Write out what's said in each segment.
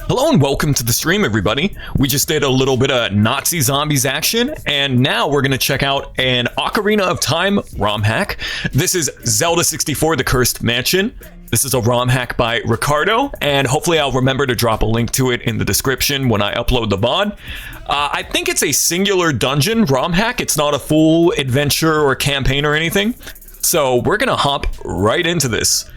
Hello and welcome to the stream, everybody. We just did a little bit of Nazi zombies action, and now we're going to check out an Ocarina of Time ROM hack. This is Zelda 64, The Cursed Mansion. This is a ROM hack by Ricardo, and hopefully I'll remember to drop a link to it in the description when I upload the VOD. I think it's a singular dungeon ROM hack. It's not a full adventure or campaign or anything. So we're going to hop right into this.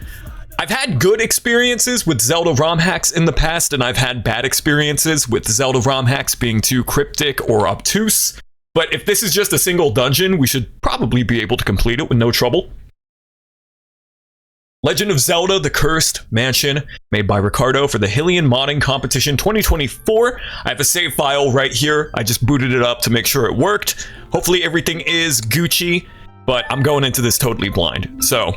I've had good experiences with Zelda ROM hacks in the past, and I've had bad experiences with Zelda ROM hacks being too cryptic or obtuse. But if this is just a single dungeon, we should probably be able to complete it with no trouble. Legend of Zelda: The Cursed Mansion, made by Ricardo for the Hylian Modding Competition 2024. I have a save file right here. I just booted it up to make sure it worked. Hopefully everything is Gucci, but I'm going into this totally blind. So,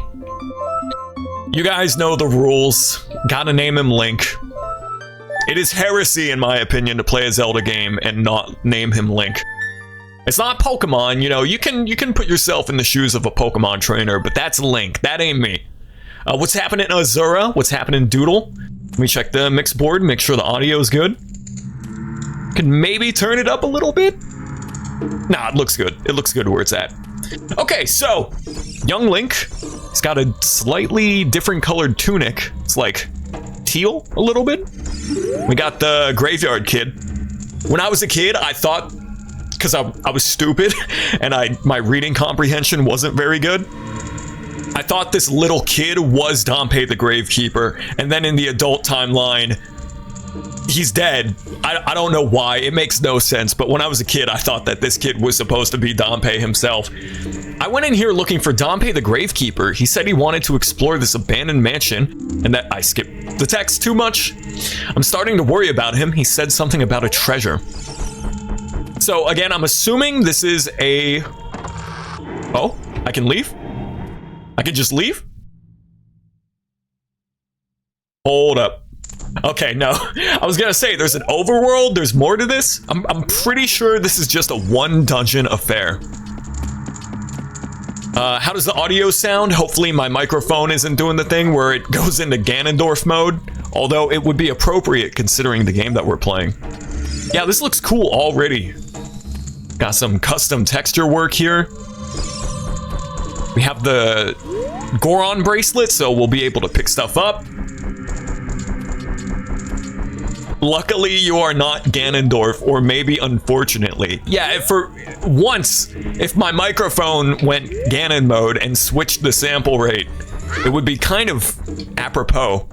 you guys know the rules. Gotta name him Link. It is heresy, in my opinion, to play a Zelda game and not name him Link. It's not Pokemon, you know, you can put yourself in the shoes of a Pokemon trainer, but that's Link. That ain't me. What's happening in Azura? What's happening in Doodle? Let me check the mix board, make sure the audio is good. Can maybe turn it up a little bit? Nah, it looks good. It looks good where it's at. Okay, so, young Link. He's got a slightly different colored tunic. It's like teal a little bit. We got the graveyard kid. When I was a kid, I thought, because I was stupid and my reading comprehension wasn't very good, I thought this little kid was Dampé the Gravekeeper, and then in the adult timeline, he's dead. I don't know why. It makes no sense, but when I was a kid, I thought that this kid was supposed to be Dampé himself. I went in here looking for Dampé the Gravekeeper. He said he wanted to explore this abandoned mansion, and that I skipped the text too much. I'm starting to worry about him. He said something about a treasure. So again, I'm assuming this is a... Oh, I can leave? I can just leave? Hold up. Okay, no. I was gonna say, there's an overworld, there's more to this. I'm pretty sure this is just a one dungeon affair. How does the audio sound? Hopefully my microphone isn't doing the thing where it goes into Ganondorf mode, although it would be appropriate considering the game that we're playing. Yeah, this looks cool already. Got some custom texture work here. We have the Goron bracelet, so we'll be able to pick stuff up. Luckily, you are not Ganondorf, or maybe unfortunately. Yeah, for once, if my microphone went Ganon mode and switched the sample rate, it would be kind of apropos.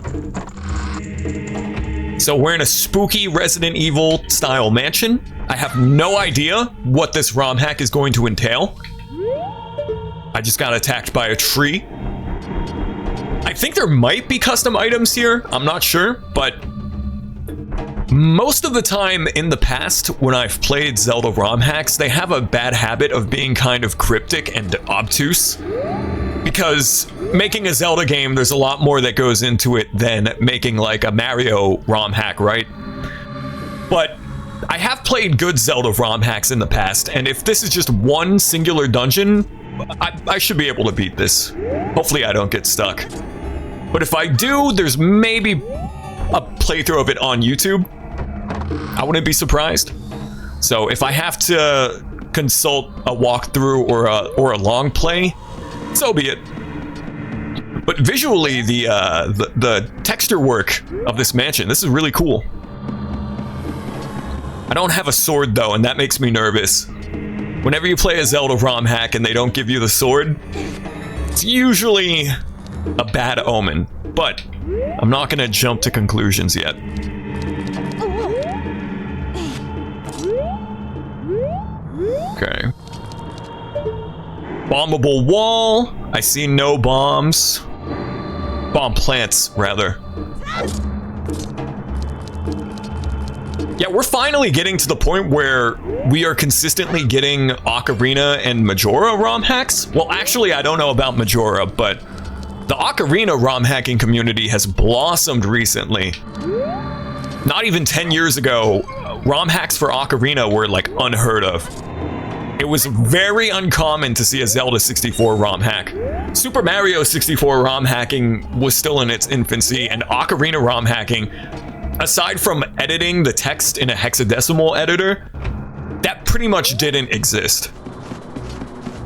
So we're in a spooky Resident Evil style mansion. I have no idea what this ROM hack is going to entail. I just got attacked by a tree. I think there might be custom items here. I'm not sure, but most of the time in the past when I've played Zelda ROM hacks, they have a bad habit of being kind of cryptic and obtuse. Because making a Zelda game, there's a lot more that goes into it than making like a Mario ROM hack, right? But I have played good Zelda ROM hacks in the past, and if this is just one singular dungeon, I should be able to beat this. Hopefully I don't get stuck. But if I do, there's maybe a playthrough of it on YouTube. I wouldn't be surprised. So if I have to consult a walkthrough or a long play, so be it. But visually, the texture work of this mansion, this is really cool. I don't have a sword though, and that makes me nervous. Whenever you play a Zelda ROM hack and they don't give you the sword, it's usually a bad omen. But I'm not gonna jump to conclusions yet. Okay. Bombable wall. I see no bombs. Bomb plants, rather. Yeah, we're finally getting to the point where we are consistently getting Ocarina and Majora ROM hacks. Well, actually, I don't know about Majora, but the Ocarina ROM hacking community has blossomed recently. Not even 10 years ago, ROM hacks for Ocarina were like unheard of. It was very uncommon to see a Zelda 64 ROM hack. Super Mario 64 ROM hacking was still in its infancy, and Ocarina ROM hacking aside from editing the text in a hexadecimal editor, that pretty much didn't exist.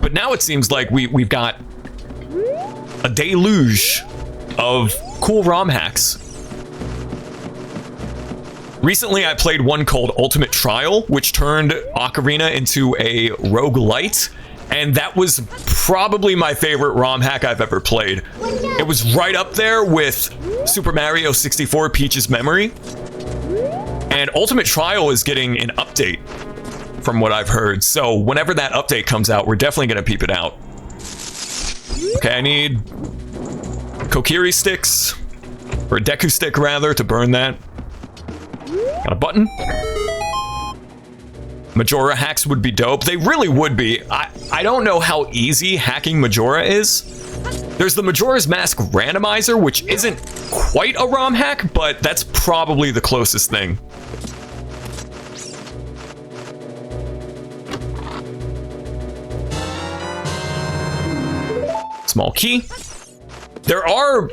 But now it seems like we've got a deluge of cool ROM hacks. Recently, I played one called Ultimate Trial, which turned Ocarina into a roguelite, and that was probably my favorite ROM hack I've ever played. It was right up there with Super Mario 64 Peach's Memory, and Ultimate Trial is getting an update from what I've heard, so whenever that update comes out, we're definitely gonna peep it out. Okay, I need Kokiri sticks, or a Deku stick rather, to burn that. Got a button. Majora hacks would be dope. They really would be. I don't know how easy hacking Majora is. There's the Majora's Mask randomizer, which isn't quite a ROM hack, but that's probably the closest thing. Small key. There are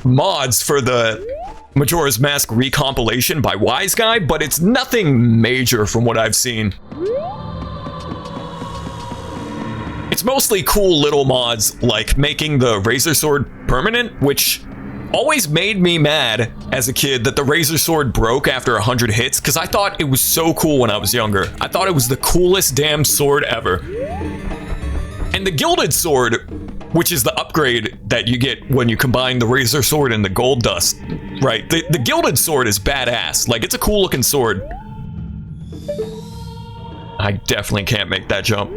mods for the Majora's Mask recompilation by Wise Guy, but it's nothing major from what I've seen. It's mostly cool little mods like making the Razor Sword permanent, which always made me mad as a kid that the Razor Sword broke after 100 hits, because I thought it was so cool when I was younger. I thought it was the coolest damn sword ever. And the Gilded Sword, which is the upgrade that you get when you combine the Razor Sword and the Gold Dust, right? The Gilded Sword is badass. Like, it's a cool looking sword. I definitely can't make that jump.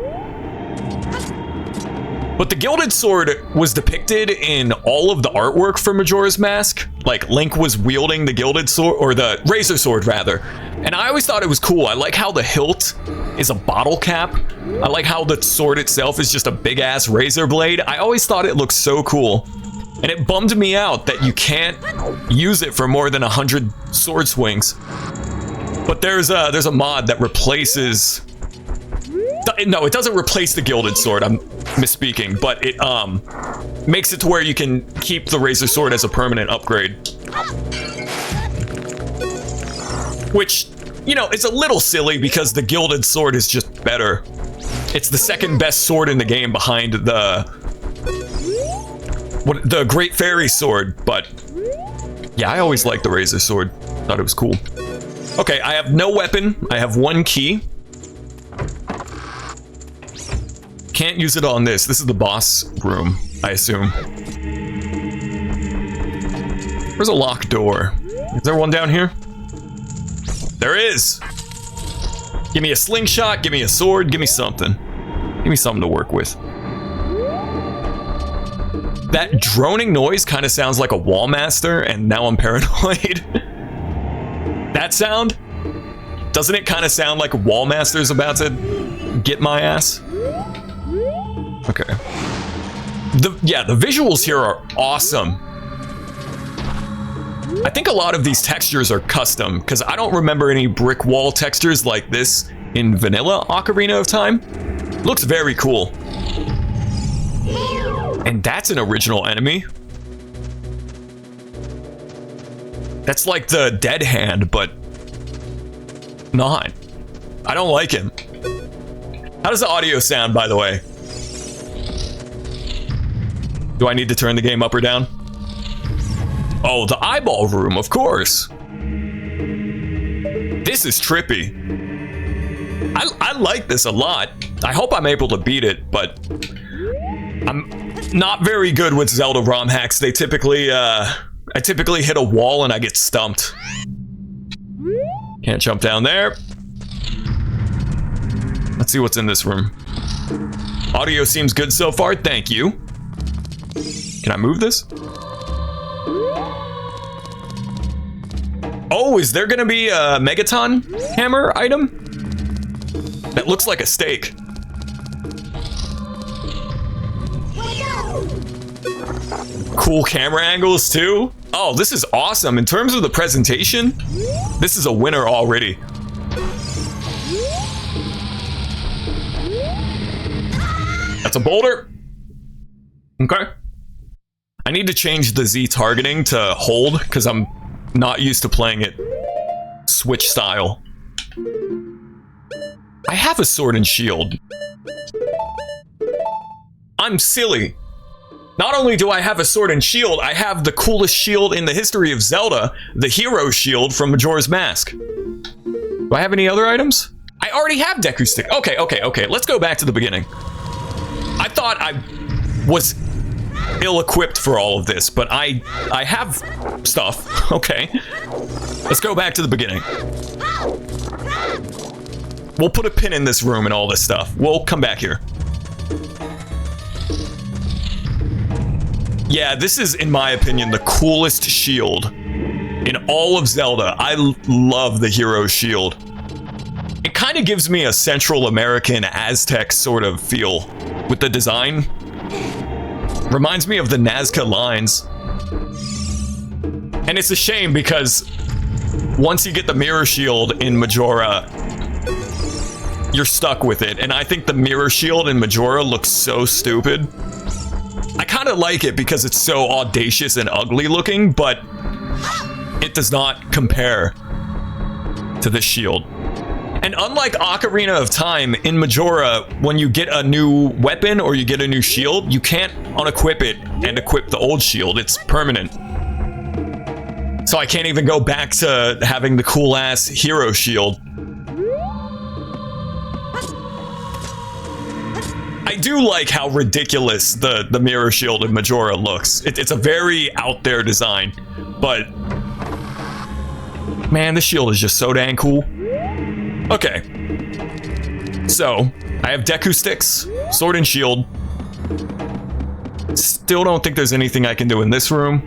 But the Gilded Sword was depicted in all of the artwork for Majora's Mask. Like, Link was wielding the Gilded Sword, or the Razor Sword rather. And I always thought it was cool. I like how the hilt is a bottle cap. I like how the sword itself is just a big ass razor blade. I always thought it looked so cool. And it bummed me out that you can't use it for more than 100 sword swings. But there's a mod that replaces... No, it doesn't replace the Gilded Sword, I'm misspeaking, but it makes it to where you can keep the Razor Sword as a permanent upgrade. Which, you know, it's a little silly because the Gilded Sword is just better. It's the second best sword in the game behind the Great Fairy Sword, but yeah, I always liked the Razor Sword. Thought it was cool. Okay, I have no weapon. I have one key. Can't use it on this. This is the boss room, I assume. There's a locked door. Is there one down here? There is! Give me a slingshot, give me a sword, give me something. Give me something to work with. That droning noise kind of sounds like a Wallmaster, and now I'm paranoid. That sound? Doesn't it kind of sound like a Wallmaster's about to get my ass? Okay. The visuals here are awesome. I think a lot of these textures are custom, because I don't remember any brick wall textures like this in vanilla Ocarina of Time. Looks very cool. And that's an original enemy. That's like the Dead Hand, but not. I don't like him. How does the audio sound, by the way? Do I need to turn the game up or down? Oh, the eyeball room, of course. This is trippy. I like this a lot. I hope I'm able to beat it, but I'm not very good with Zelda ROM hacks. They typically, I typically hit a wall and I get stumped. Can't jump down there. Let's see what's in this room. Audio seems good so far, thank you. Can I move this? Oh, is there gonna be a Megaton hammer item? That looks like a steak. Cool camera angles too. Oh, this is awesome. In terms of the presentation, this is a winner already. That's a boulder. Okay. I need to change the Z targeting to hold because I'm not used to playing it switch style. I have a sword and shield. I'm silly. Not only do I have a sword and shield, I have the coolest shield in the history of Zelda, the hero shield from Majora's Mask. Do I have any other items? I already have Deku Stick. Okay. Let's go back to the beginning. I thought I was ill-equipped for all of this, but I have stuff. Okay. Let's go back to the beginning. We'll put a pin in this room and all this stuff. We'll come back here. Yeah, this is, in my opinion, the coolest shield in all of Zelda. I love the hero shield. It kind of gives me a Central American Aztec sort of feel with the design. Reminds me of the Nazca lines. And it's a shame because once you get the mirror shield in Majora, you're stuck with it. And I think the mirror shield in Majora looks so stupid. I kind of like it because it's so audacious and ugly looking, but it does not compare to this shield. And unlike Ocarina of Time, in Majora, when you get a new weapon or you get a new shield, you can't unequip it and equip the old shield. It's permanent. So I can't even go back to having the cool-ass hero shield. I do like how ridiculous the mirror shield in Majora looks. It's a very out there design, but man, this shield is just so dang cool. Okay, so I have Deku Sticks, sword and shield. Still don't think there's anything I can do in this room.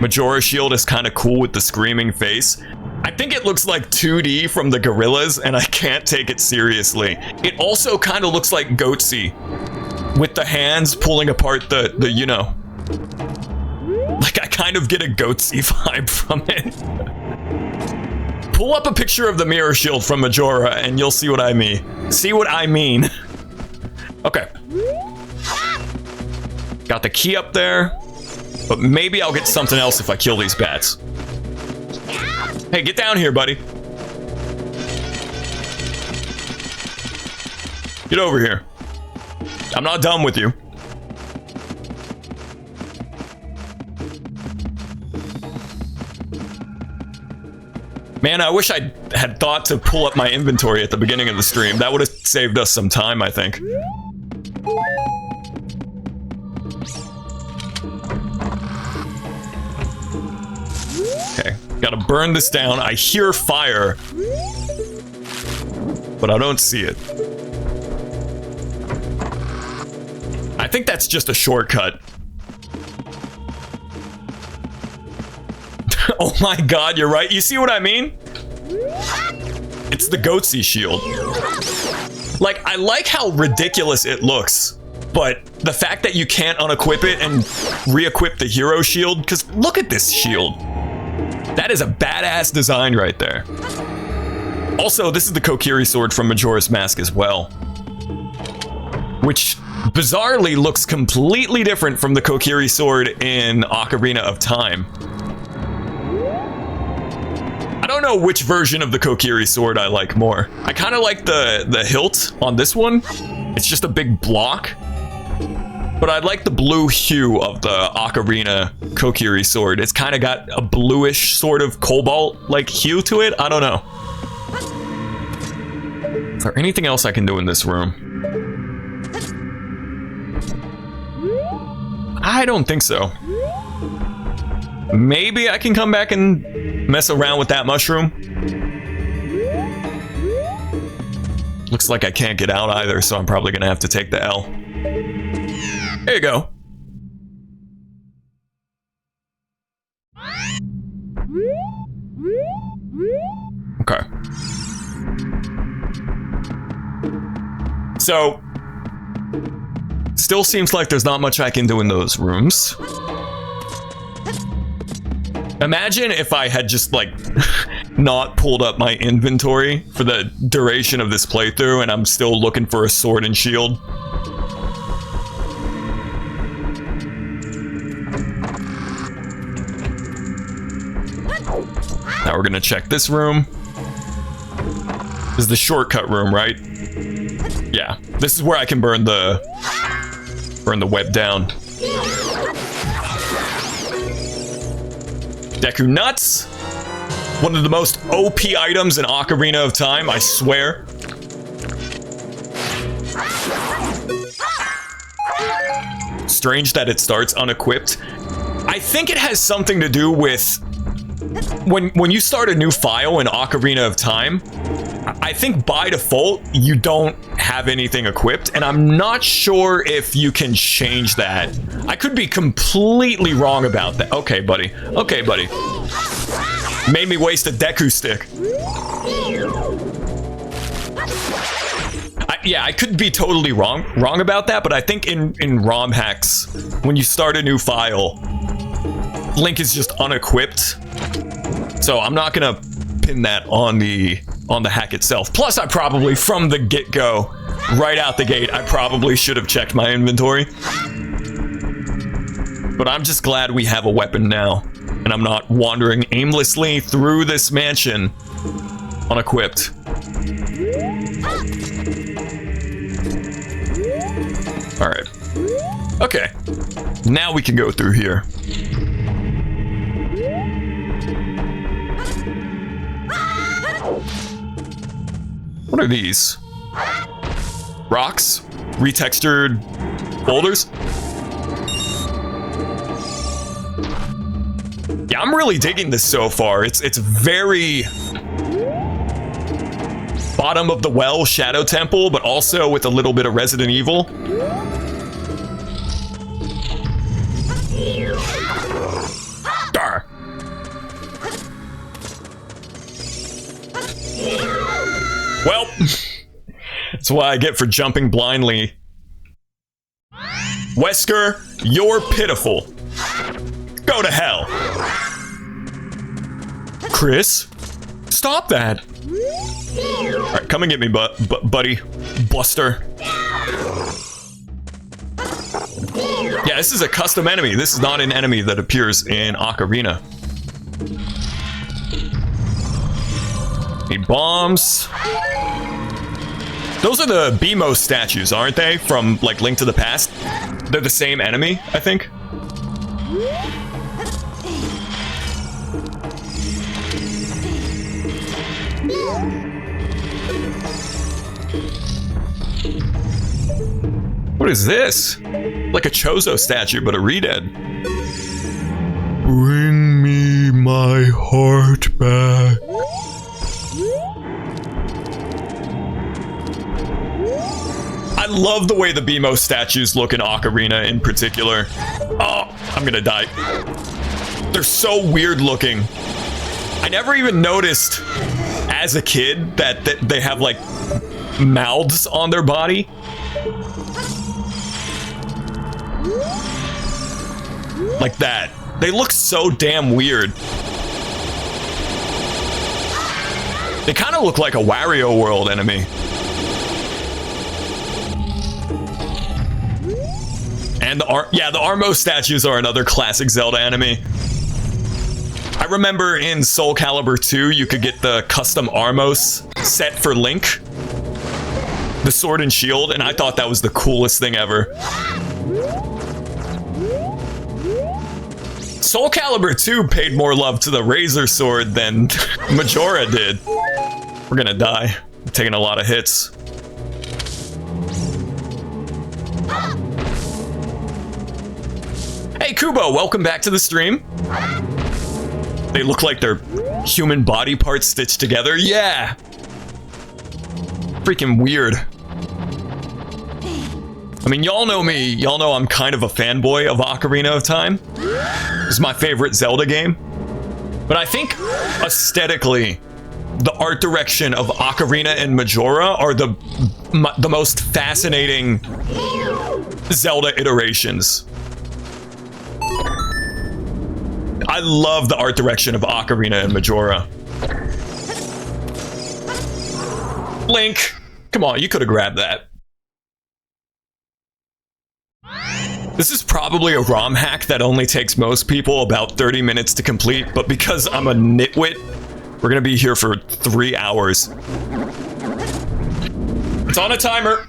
Majora shield is kind of cool with the screaming face. I think it looks like 2D from the gorillas, and I can't take it seriously. It also kind of looks like Goatsy, with the hands pulling apart the you know. Like, I kind of get a Goatsy vibe from it. Pull up a picture of the mirror shield from Majora, and you'll see what I mean. See what I mean. Okay. Got the key up there, but maybe I'll get something else if I kill these bats. Hey, get down here, buddy. Get over here. I'm not done with you. Man, I wish I had thought to pull up my inventory at the beginning of the stream. That would have saved us some time, I think. Okay, gotta burn this down. I hear fire, but I don't see it. I think that's just a shortcut. Oh my god, you're right. You see what I mean? It's the Goatsy shield. Like, I like how ridiculous it looks, but the fact that you can't unequip it and re-equip the hero shield, because look at this shield. That is a badass design right there. Also, this is the Kokiri sword from Majora's Mask as well, which bizarrely looks completely different from the Kokiri sword in Ocarina of Time. I don't know which version of the Kokiri sword I like more. I kind of like the hilt on this one. It's just a big block. But I like the blue hue of the Ocarina Kokiri sword. It's kind of got a bluish sort of cobalt-like hue to it. I don't know. Is there anything else I can do in this room? I don't think so. Maybe I can come back and mess around with that mushroom. Looks like I can't get out either, so I'm probably gonna have to take the L. There you go. Okay. So, still seems like there's not much I can do in those rooms. Imagine if I had just, like, not pulled up my inventory for the duration of this playthrough and I'm still looking for a sword and shield. Now we're gonna check this room. This is the shortcut room, right? Yeah, this is where I can burn the web down. Deku Nuts! One of the most OP items in Ocarina of Time, I swear. Strange that it starts unequipped. I think it has something to do with when you start a new file in Ocarina of Time, I think by default you don't have anything equipped, and I'm not sure if you can change that. I could be completely wrong about that. Okay, buddy. Okay, buddy. Made me waste a Deku stick. Yeah, I could be totally wrong about that, but I think in ROM hacks, when you start a new file, Link is just unequipped. So I'm not gonna pin that on the hack itself. Plus, I probably, from the get-go, right out the gate, I probably should have checked my inventory. But I'm just glad we have a weapon now, and I'm not wandering aimlessly through this mansion unequipped. All right. Okay. Now we can go through here. What are these? Rocks? Retextured boulders? Yeah, I'm really digging this so far. It's very bottom of the well Shadow Temple, but also with a little bit of Resident Evil. Dar. Well, that's what I get for jumping blindly. Wesker, you're pitiful. Go to hell. Chris, stop that. Alright, come and get me, buddy. Buster. Yeah, this is a custom enemy. This is not an enemy that appears in Ocarina. Need bombs. Those are the BMO statues, aren't they? From, like, Link to the Past? They're the same enemy, I think. What is this? Like a Chozo statue, but a Redead. Bring me my heart back. I love the way the BMO statues look in Ocarina in particular. Oh, I'm gonna die. They're so weird looking. I never even noticed as a kid that they have like mouths on their body. Like that. They look so damn weird. They kind of look like a Wario World enemy. And the Armo statues are another classic Zelda enemy. I remember in Soul Calibur 2, you could get the custom Armos set for Link. The sword and shield, and I thought that was the coolest thing ever. Soul Calibur 2 paid more love to the Razor Sword than Majora did. We're gonna die. I'm taking a lot of hits. Hey Kubo, welcome back to the stream. They look like they're human body parts stitched together. Yeah! Freaking weird. I mean, y'all know me. Y'all know I'm kind of a fanboy of Ocarina of Time. This is my favorite Zelda game. But I think, aesthetically, the art direction of Ocarina and Majora are the most fascinating Zelda iterations. I love the art direction of Ocarina and Majora. Link, come on, you could have grabbed that. This is probably a ROM hack that only takes most people about 30 minutes to complete, but because I'm a nitwit, we're gonna be here for 3 hours. It's on a timer.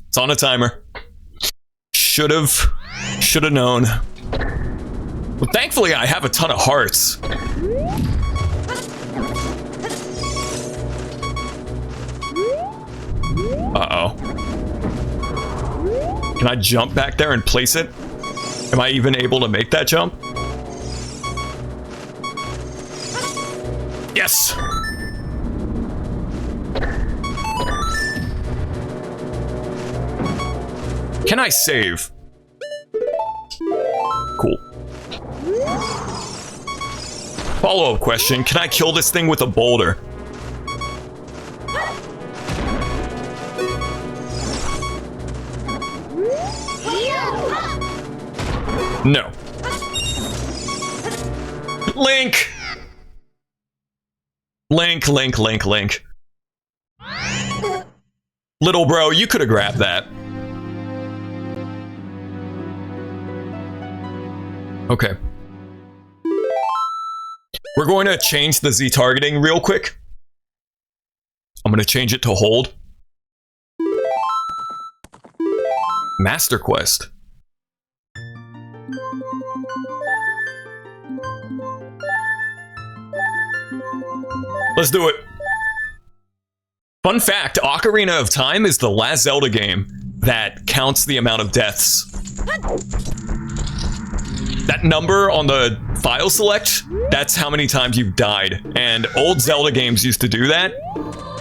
It's on a timer. Should've known. Well, thankfully I have a ton of hearts. Uh-oh. Can I jump back there and place it? Am I even able to make that jump? Yes! Can I save? Cool. Follow-up question, can I kill this thing with a boulder? No. Link! Link. Little bro, you could have grabbed that. Okay. We're going to change the Z targeting real quick. I'm going to change it to hold. Master Quest. Let's do it. Fun fact, Ocarina of Time is the last Zelda game that counts the amount of deaths. That number on the file select, that's how many times you've died. And old Zelda games used to do that.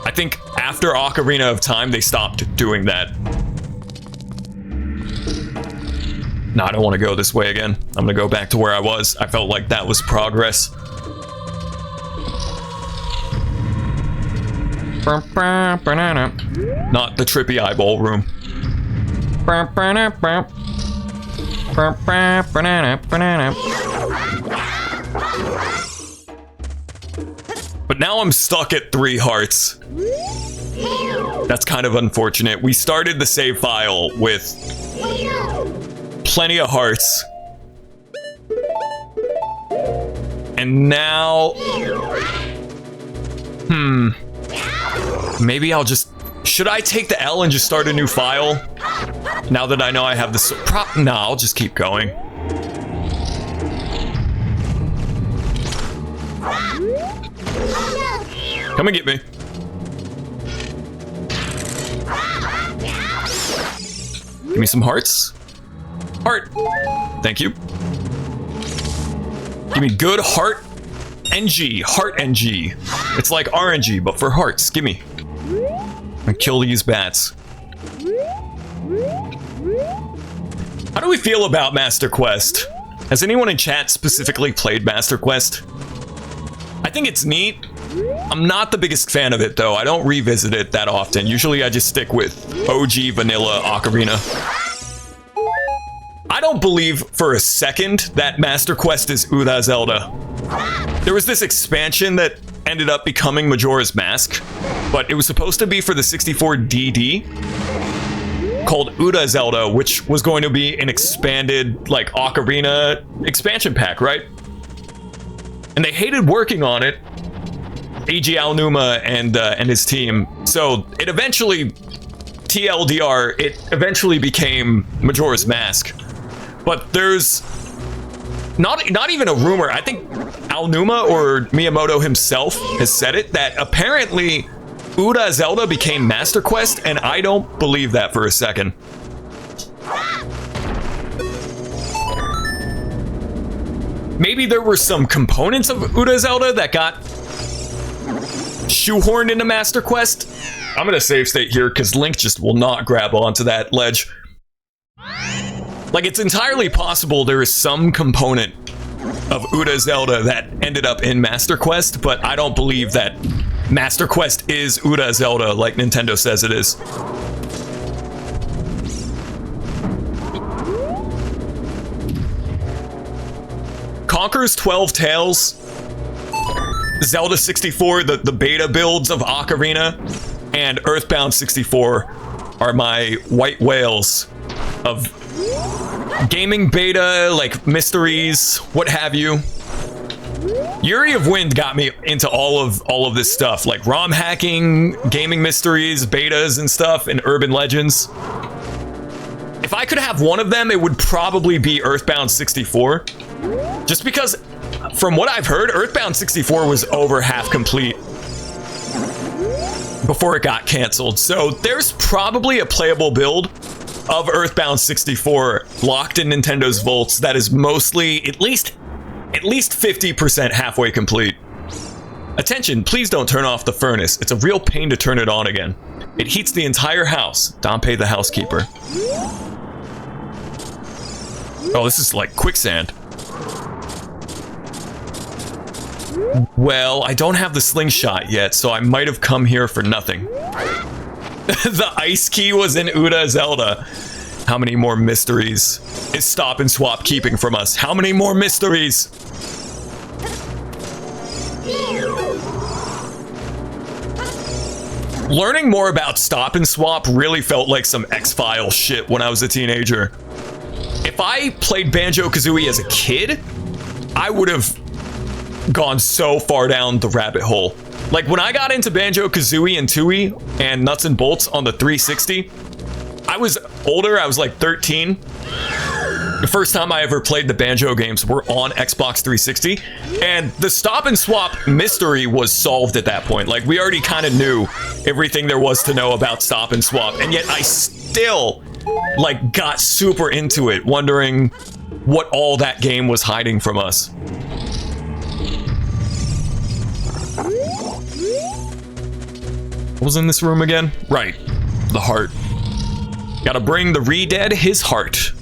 I think after Ocarina of Time, they stopped doing that. No, I don't want to go this way again. I'm going to go back to where I was. I felt like that was progress. Not the trippy eyeball room. But now I'm stuck at 3 hearts. That's kind of unfortunate. We started the save file with plenty of hearts. And now... Maybe I'll just... Should I take the L and just start a new file? Now that I know I have this... No, I'll just keep going. Come and get me. Give me some hearts. Heart. Thank you. Give me good heart NG. Heart NG. It's like RNG, but for hearts. Gimme. And kill these bats. How do we feel about Master Quest? Has anyone in chat specifically played Master Quest? I think it's neat. I'm not the biggest fan of it, though. I don't revisit it that often. Usually I just stick with OG vanilla Ocarina. I don't believe for a second that Master Quest is Uda Zelda. There was this expansion that ended up becoming Majora's Mask, but it was supposed to be for the 64DD called Uda Zelda, which was going to be an expanded, like, Ocarina expansion pack, right? And they hated working on it, Eiji Aonuma and his team. So it eventually, TLDR, it eventually became Majora's Mask. But there's not even a rumor. I think Aonuma or Miyamoto himself has said it, that apparently Uda Zelda became Master Quest, and I don't believe that for a second. Maybe there were some components of Uda Zelda that got shoehorned into Master Quest. I'm gonna save state here because Link just will not grab onto that ledge. Like, it's entirely possible there is some component of Uda Zelda that ended up in Master Quest, but I don't believe that Master Quest is Uda Zelda like Nintendo says it is. Conker's 12 Tales, Zelda 64, the beta builds of Ocarina, and Earthbound 64 are my white whales of gaming beta, like mysteries, what have you. Yuri of Wind got me into all of this stuff, like ROM hacking, gaming mysteries, betas and stuff, and urban legends. If I could have one of them, it would probably be Earthbound 64. Just because, from what I've heard, Earthbound 64 was over half complete before it got canceled. So there's probably a playable build of Earthbound 64 locked in Nintendo's vaults that is mostly at least 50% halfway complete. Attention, please don't turn off the furnace. It's a real pain to turn it on again. It heats the entire house. Dompe the housekeeper. Oh, this is like quicksand. Well, I don't have the slingshot yet, so I might have come here for nothing. The ice key was in Uda Zelda. How many more mysteries is Stop and Swap keeping from us? How many more mysteries? Learning more about Stop and Swap really felt like some X-Files shit when I was a teenager. If I played Banjo-Kazooie as a kid, I would have gone so far down the rabbit hole. Like when I got into Banjo-Kazooie and Tooie and Nuts and Bolts on the 360, I was older, I was like 13. The first time I ever played the Banjo games were on Xbox 360, and the Stop and Swap mystery was solved at that point. Like we already kind of knew everything there was to know about Stop and Swap, and yet I still like got super into it, wondering what all that game was hiding from us. What was in this room again? Right, the heart. Gotta bring the re-dead his heart.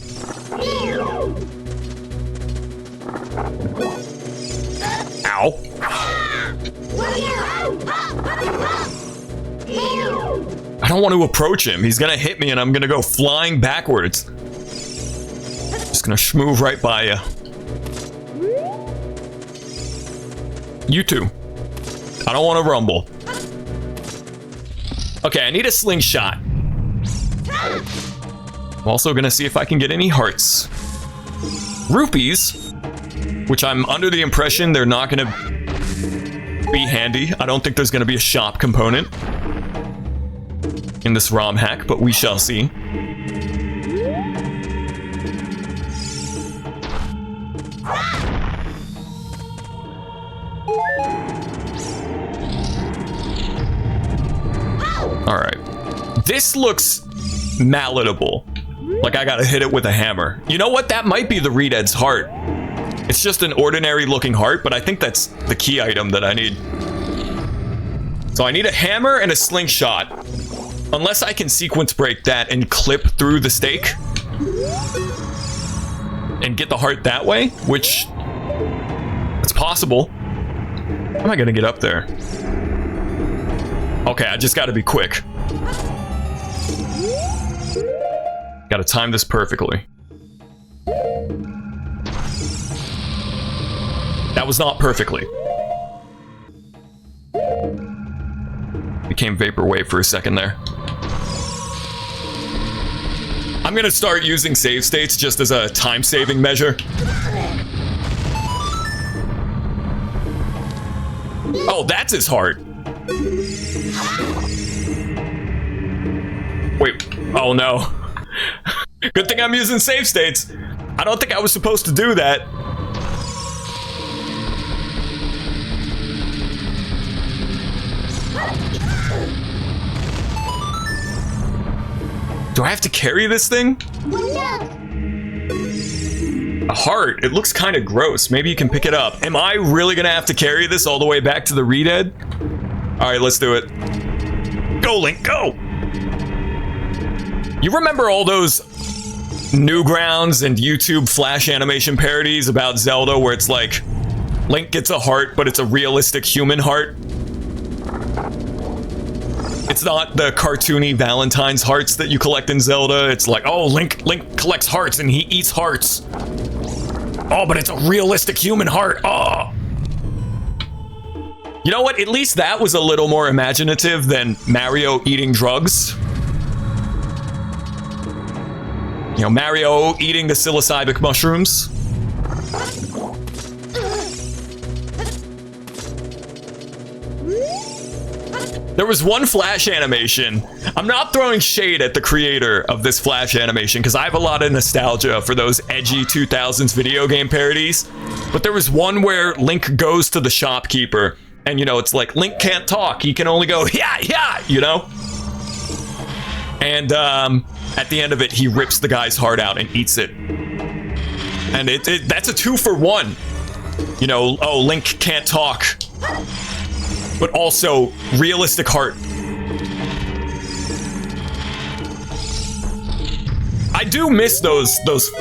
Ow. I don't want to approach him. He's gonna hit me and I'm gonna go flying backwards. Just gonna schmove right by you. You two. I don't want to rumble. Okay, I need a slingshot. I'm also gonna see if I can get any hearts. Rupees, which I'm under the impression they're not gonna be handy. I don't think there's gonna be a shop component in this ROM hack, but we shall see. Alright. This looks malletable. Like I gotta hit it with a hammer. You know what? That might be the Redead's heart. It's just an ordinary looking heart, but I think that's the key item that I need. So I need a hammer and a slingshot. Unless I can sequence break that and clip through the stake. And get the heart that way, which... it's possible. How am I gonna get up there? Okay, I just gotta be quick. Gotta time this perfectly. That was not perfectly. Became vaporwave for a second there. I'm gonna start using save states just as a time-saving measure. Oh, that's his heart. Wait, oh no. Good thing I'm using save states. I don't think I was supposed to do that. Do I have to carry this thing? A heart. It looks kind of gross. Maybe you can pick it up. Am I really gonna have to carry this all the way back to the Redead? All right, let's do it. Go, Link, go! You remember all those Newgrounds and YouTube Flash animation parodies about Zelda where it's like Link gets a heart, but it's a realistic human heart? It's not the cartoony Valentine's hearts that you collect in Zelda. It's like, oh, Link collects hearts and he eats hearts. Oh, but it's a realistic human heart. Oh. You know what? At least that was a little more imaginative than Mario eating drugs. You know, Mario eating the psilocybic mushrooms. There was one Flash animation. I'm not throwing shade at the creator of this Flash animation because I have a lot of nostalgia for those edgy 2000s video game parodies. But there was one where Link goes to the shopkeeper and, you know, it's like Link can't talk. He can only go, yeah, yeah, you know? And at the end of it, he rips the guy's heart out and eats it. And that's a 2-for-1. You know, oh, Link can't talk. But also realistic heart. I do miss those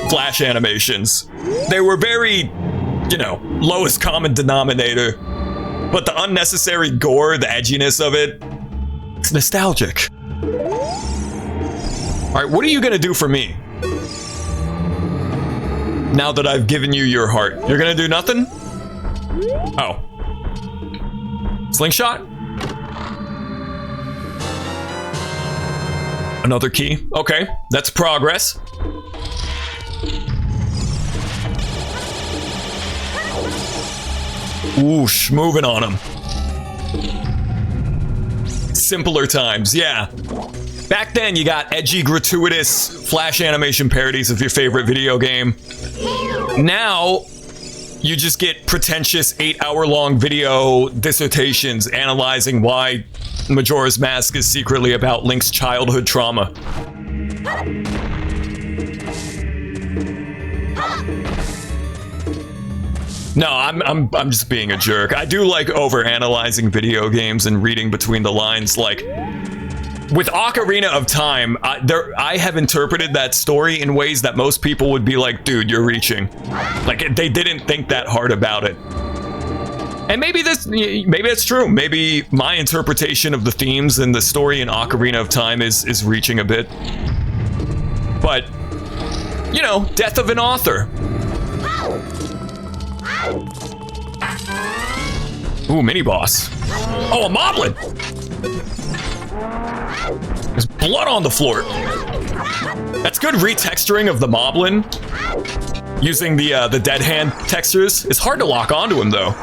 Flash animations. They were very, you know, lowest common denominator. But the unnecessary gore, the edginess of it, it's nostalgic. All right, what are you gonna do for me? Now that I've given you your heart, you're gonna do nothing? Oh. Slingshot? Another key. Okay, that's progress. Whoosh, moving on him. Simpler times, yeah. Back then, you got edgy, gratuitous Flash animation parodies of your favorite video game. Now, you just get pretentious 8-hour-long video dissertations analyzing why Majora's Mask is secretly about Link's childhood trauma. No, I'm just being a jerk. I do like overanalyzing video games and reading between the lines. Like with Ocarina of Time, I have interpreted that story in ways that most people would be like, dude, you're reaching. Like, they didn't think that hard about it. And maybe it's true. Maybe my interpretation of the themes and the story in Ocarina of Time is reaching a bit. But, you know, death of an author. Ooh, mini-boss. Oh, a moblin! There's blood on the floor. That's good retexturing of the moblin. Using the dead hand textures. It's hard to lock onto him, though.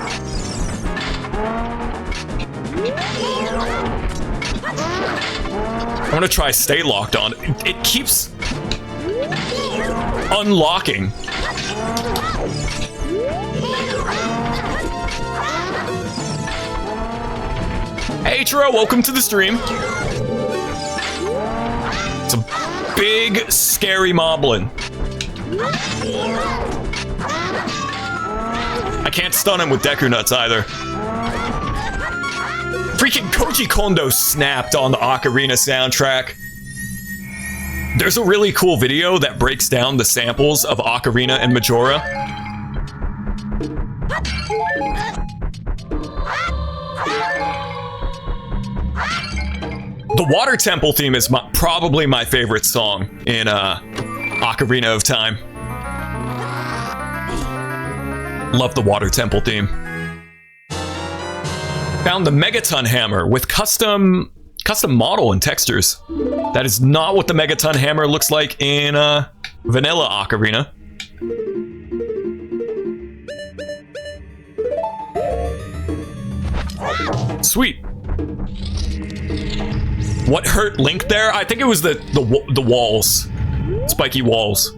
I'm gonna try stay locked on. It keeps unlocking. Hey Tro, welcome to the stream. It's a big, scary moblin. I can't stun him with Deku Nuts either. Freaking Koji Kondo snapped on the Ocarina soundtrack. There's a really cool video that breaks down the samples of Ocarina and Majora. The Water Temple theme is probably my favorite song in Ocarina of Time. Love the Water Temple theme. Found the Megaton Hammer with custom model and textures. That is not what the Megaton Hammer looks like in vanilla Ocarina. Sweet. What hurt Link there? I think it was the walls. Spiky walls.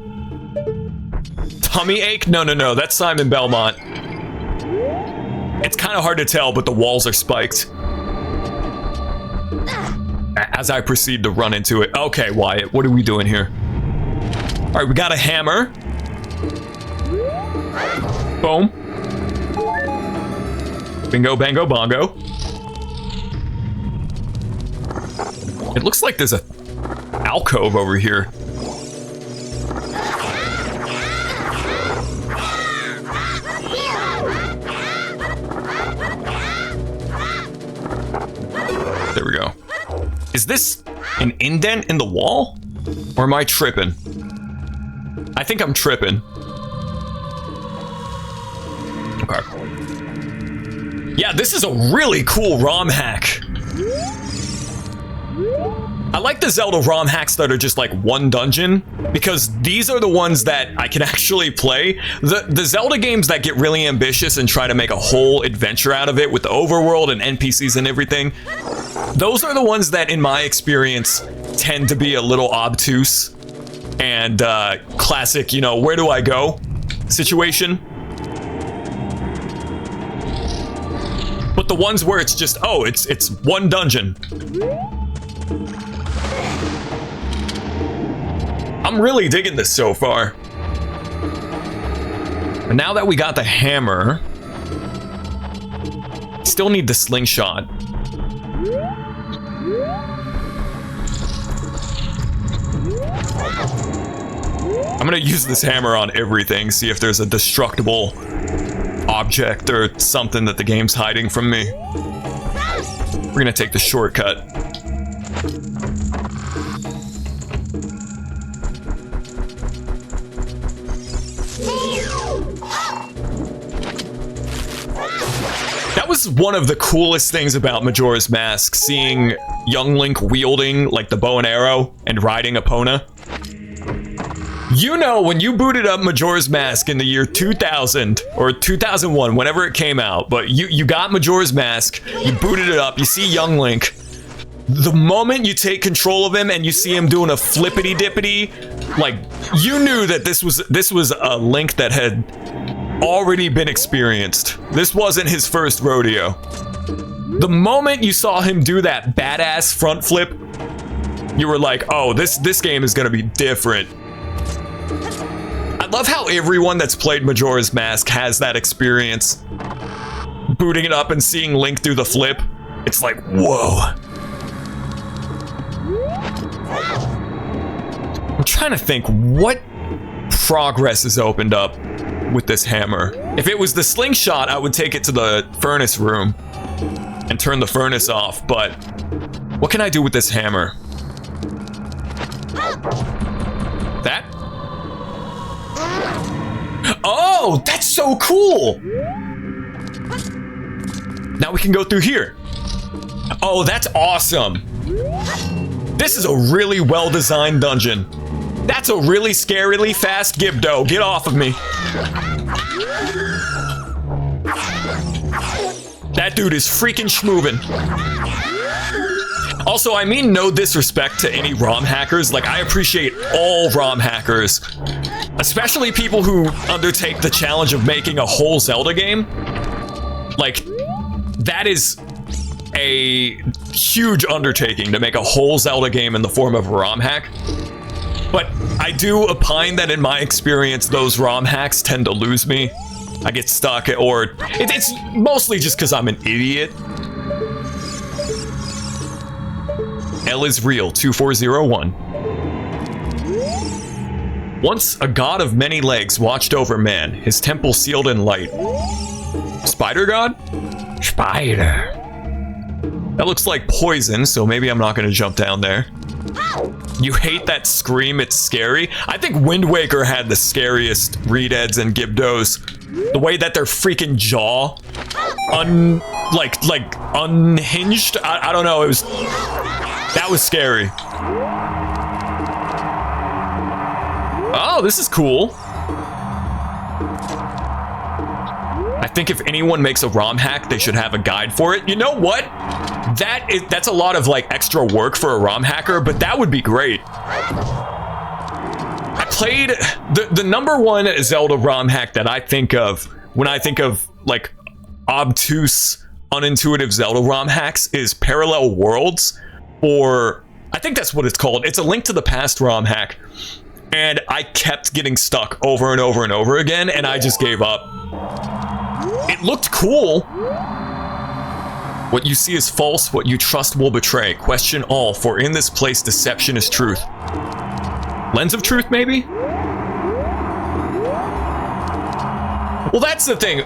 Tummy ache? No, that's Simon Belmont. It's kind of hard to tell, but the walls are spiked. As I proceed to run into it. Okay, Wyatt, what are we doing here? Alright, we got a hammer. Boom. Bingo, bango, bongo. It looks like there's a alcove over here. There we go. Is this an indent in the wall? Or am I tripping? I think I'm tripping. Okay. Yeah, this is a really cool ROM hack. I like the Zelda ROM hacks that are just like one dungeon, because these are the ones that I can actually play. The Zelda games that get really ambitious and try to make a whole adventure out of it with the overworld and NPCs and everything, those are the ones that, in my experience, tend to be a little obtuse and classic, you know, where do I go situation. But the ones where it's just, oh, it's one dungeon. I'm really digging this so far. And now that we got the hammer, still need the slingshot. I'm gonna use this hammer on everything, see if there's a destructible object or something that the game's hiding from me. We're gonna take the shortcut. That was one of the coolest things about Majora's Mask, seeing young Link wielding like the bow and arrow and riding Epona. You know, when you booted up Majora's Mask in the year 2000 or 2001, whenever it came out, but you got Majora's Mask, you booted it up, you see young Link. The moment you take control of him and you see him doing a flippity dippity, like, you knew that this was a Link that had already been experienced. This wasn't his first rodeo. The moment you saw him do that badass front flip, you were like, oh, this game is gonna be different. I love how everyone that's played Majora's Mask has that experience. Booting it up and seeing Link do the flip, it's like, whoa. I'm trying to think what progress is opened up with this hammer. If it was the slingshot, I would take it to the furnace room and turn the furnace off, but what can I do with this hammer? That? Oh, that's so cool! Now we can go through here. Oh, that's awesome. This is a really well-designed dungeon. That's a really scarily fast Gibdo. Get off of me. That dude is freaking schmoovin'. Also, I mean no disrespect to any ROM hackers. Like, I appreciate all ROM hackers, especially people who undertake the challenge of making a whole Zelda game. Like, that is a huge undertaking to make a whole Zelda game in the form of a ROM hack. But I do opine that in my experience, those ROM hacks tend to lose me. I get stuck, or it's mostly just because I'm an idiot. L is real, 2401. Once a god of many legs watched over man, his temple sealed in light. Spider god? Spider. That looks like poison, so maybe I'm not going to jump down there. You hate that scream, it's scary. I think Wind Waker had the scariest Reedheads and Gibdos. The way that their freaking jaw unhinged. I don't know, that was scary. Oh, this is cool. I think if anyone makes a ROM hack, they should have a guide for it. You know what? That's a lot of like extra work for a ROM hacker, but that would be great. I played the number one Zelda ROM hack that I think of when I think of like obtuse, unintuitive Zelda ROM hacks is Parallel Worlds, or I think that's what it's called. It's a Link to the Past ROM hack. And I kept getting stuck over and over and over again, and I just gave up. It looked cool. What you see is false, what you trust will betray. Question all, for in this place deception is truth. Lens of truth, maybe? Well, that's the thing.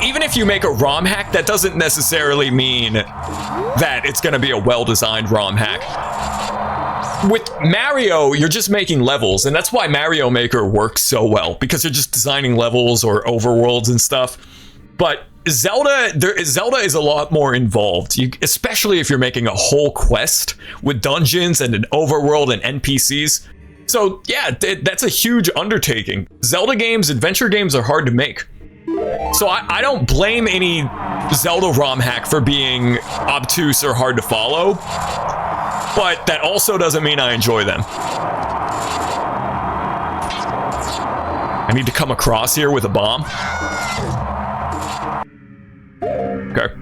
Even if you make a ROM hack, that doesn't necessarily mean that it's going to be a well-designed ROM hack. With Mario, you're just making levels, and that's why Mario Maker works so well, because you're just designing levels or overworlds and stuff. But Zelda is a lot more involved, especially if you're making a whole quest with dungeons and an overworld and NPCs. So yeah, that's a huge undertaking. Zelda games, adventure games are hard to make. So I don't blame any Zelda ROM hack for being obtuse or hard to follow, but that also doesn't mean I enjoy them. I need to come across here with a bomb. Okay.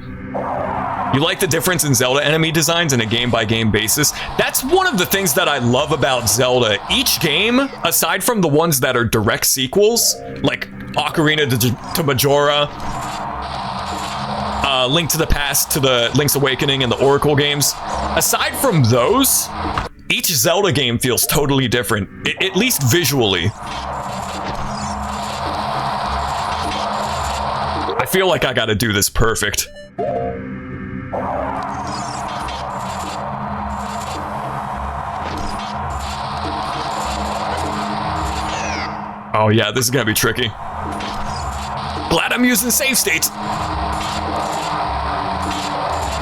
You like the difference in Zelda enemy designs in a game-by-game basis? That's one of the things that I love about Zelda. Each game, aside from the ones that are direct sequels, like Ocarina to Majora, Link to the Past to the Link's Awakening and the Oracle games, aside from those, each Zelda game feels totally different, at least visually. I feel like I gotta do this perfect. Oh yeah, this is gonna be tricky. Glad I'm using save states.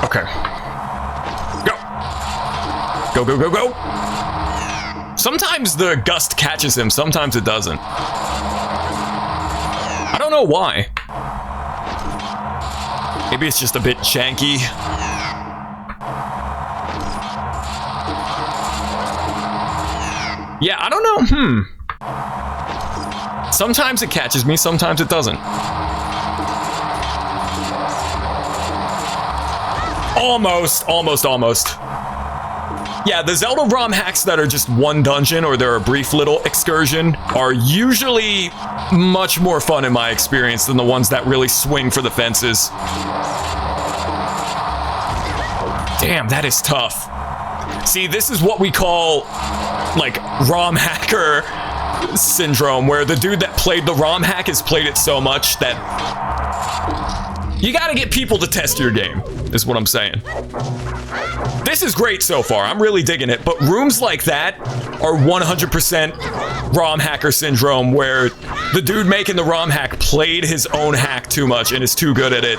Okay. Go. Go, go, go, go. Sometimes the gust catches him, sometimes it doesn't. I don't know why. Maybe it's just a bit janky. Yeah, I don't know. Sometimes it catches me, sometimes it doesn't. Almost. Yeah, the Zelda ROM hacks that are just one dungeon or they're a brief little excursion are usually much more fun in my experience than the ones that really swing for the fences. Damn, that is tough. See, this is what we call, like, ROM hacker syndrome, where the dude that played the ROM hack has played it so much that you gotta get people to test your game, is what I'm saying. This is great so far. I'm really digging it, but rooms like that are 100% ROM hacker syndrome, where the dude making the ROM hack played his own hack too much and is too good at it.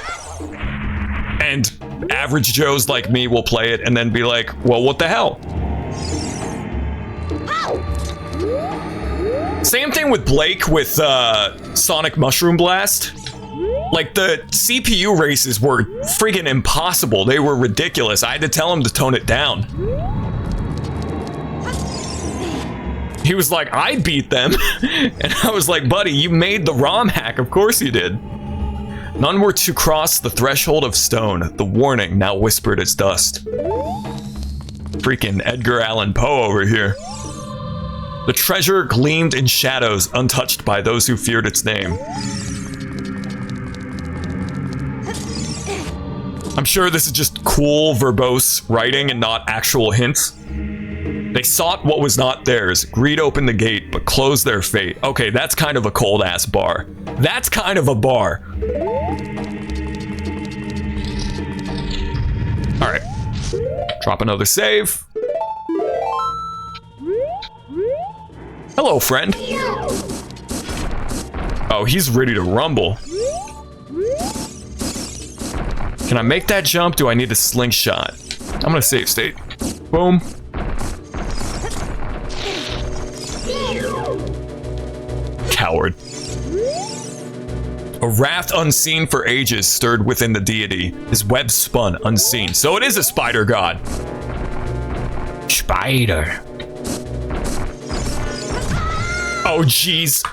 And average Joes like me will play it and then be like, well, what the hell? Same thing with Blake with Sonic Mushroom Blast. Like, the CPU races were friggin' impossible. They were ridiculous. I had to tell him to tone it down. He was like, I beat them. And I was like, buddy, you made the ROM hack. Of course you did. None were to cross the threshold of stone. The warning now whispered as dust. Freaking Edgar Allan Poe over here. The treasure gleamed in shadows, untouched by those who feared its name. I'm sure this is just cool, verbose writing and not actual hints. They sought what was not theirs. Greed opened the gate, but closed their fate. Okay, that's kind of a cold-ass bar. That's kind of a bar. Alright. Drop another save. Hello, friend. Oh, he's ready to rumble. Can I make that jump? Do I need a slingshot? I'm gonna save state. Boom. Coward. A wrath unseen for ages stirred within the deity. His web spun unseen. So it is a spider god. Spider. Oh, jeez.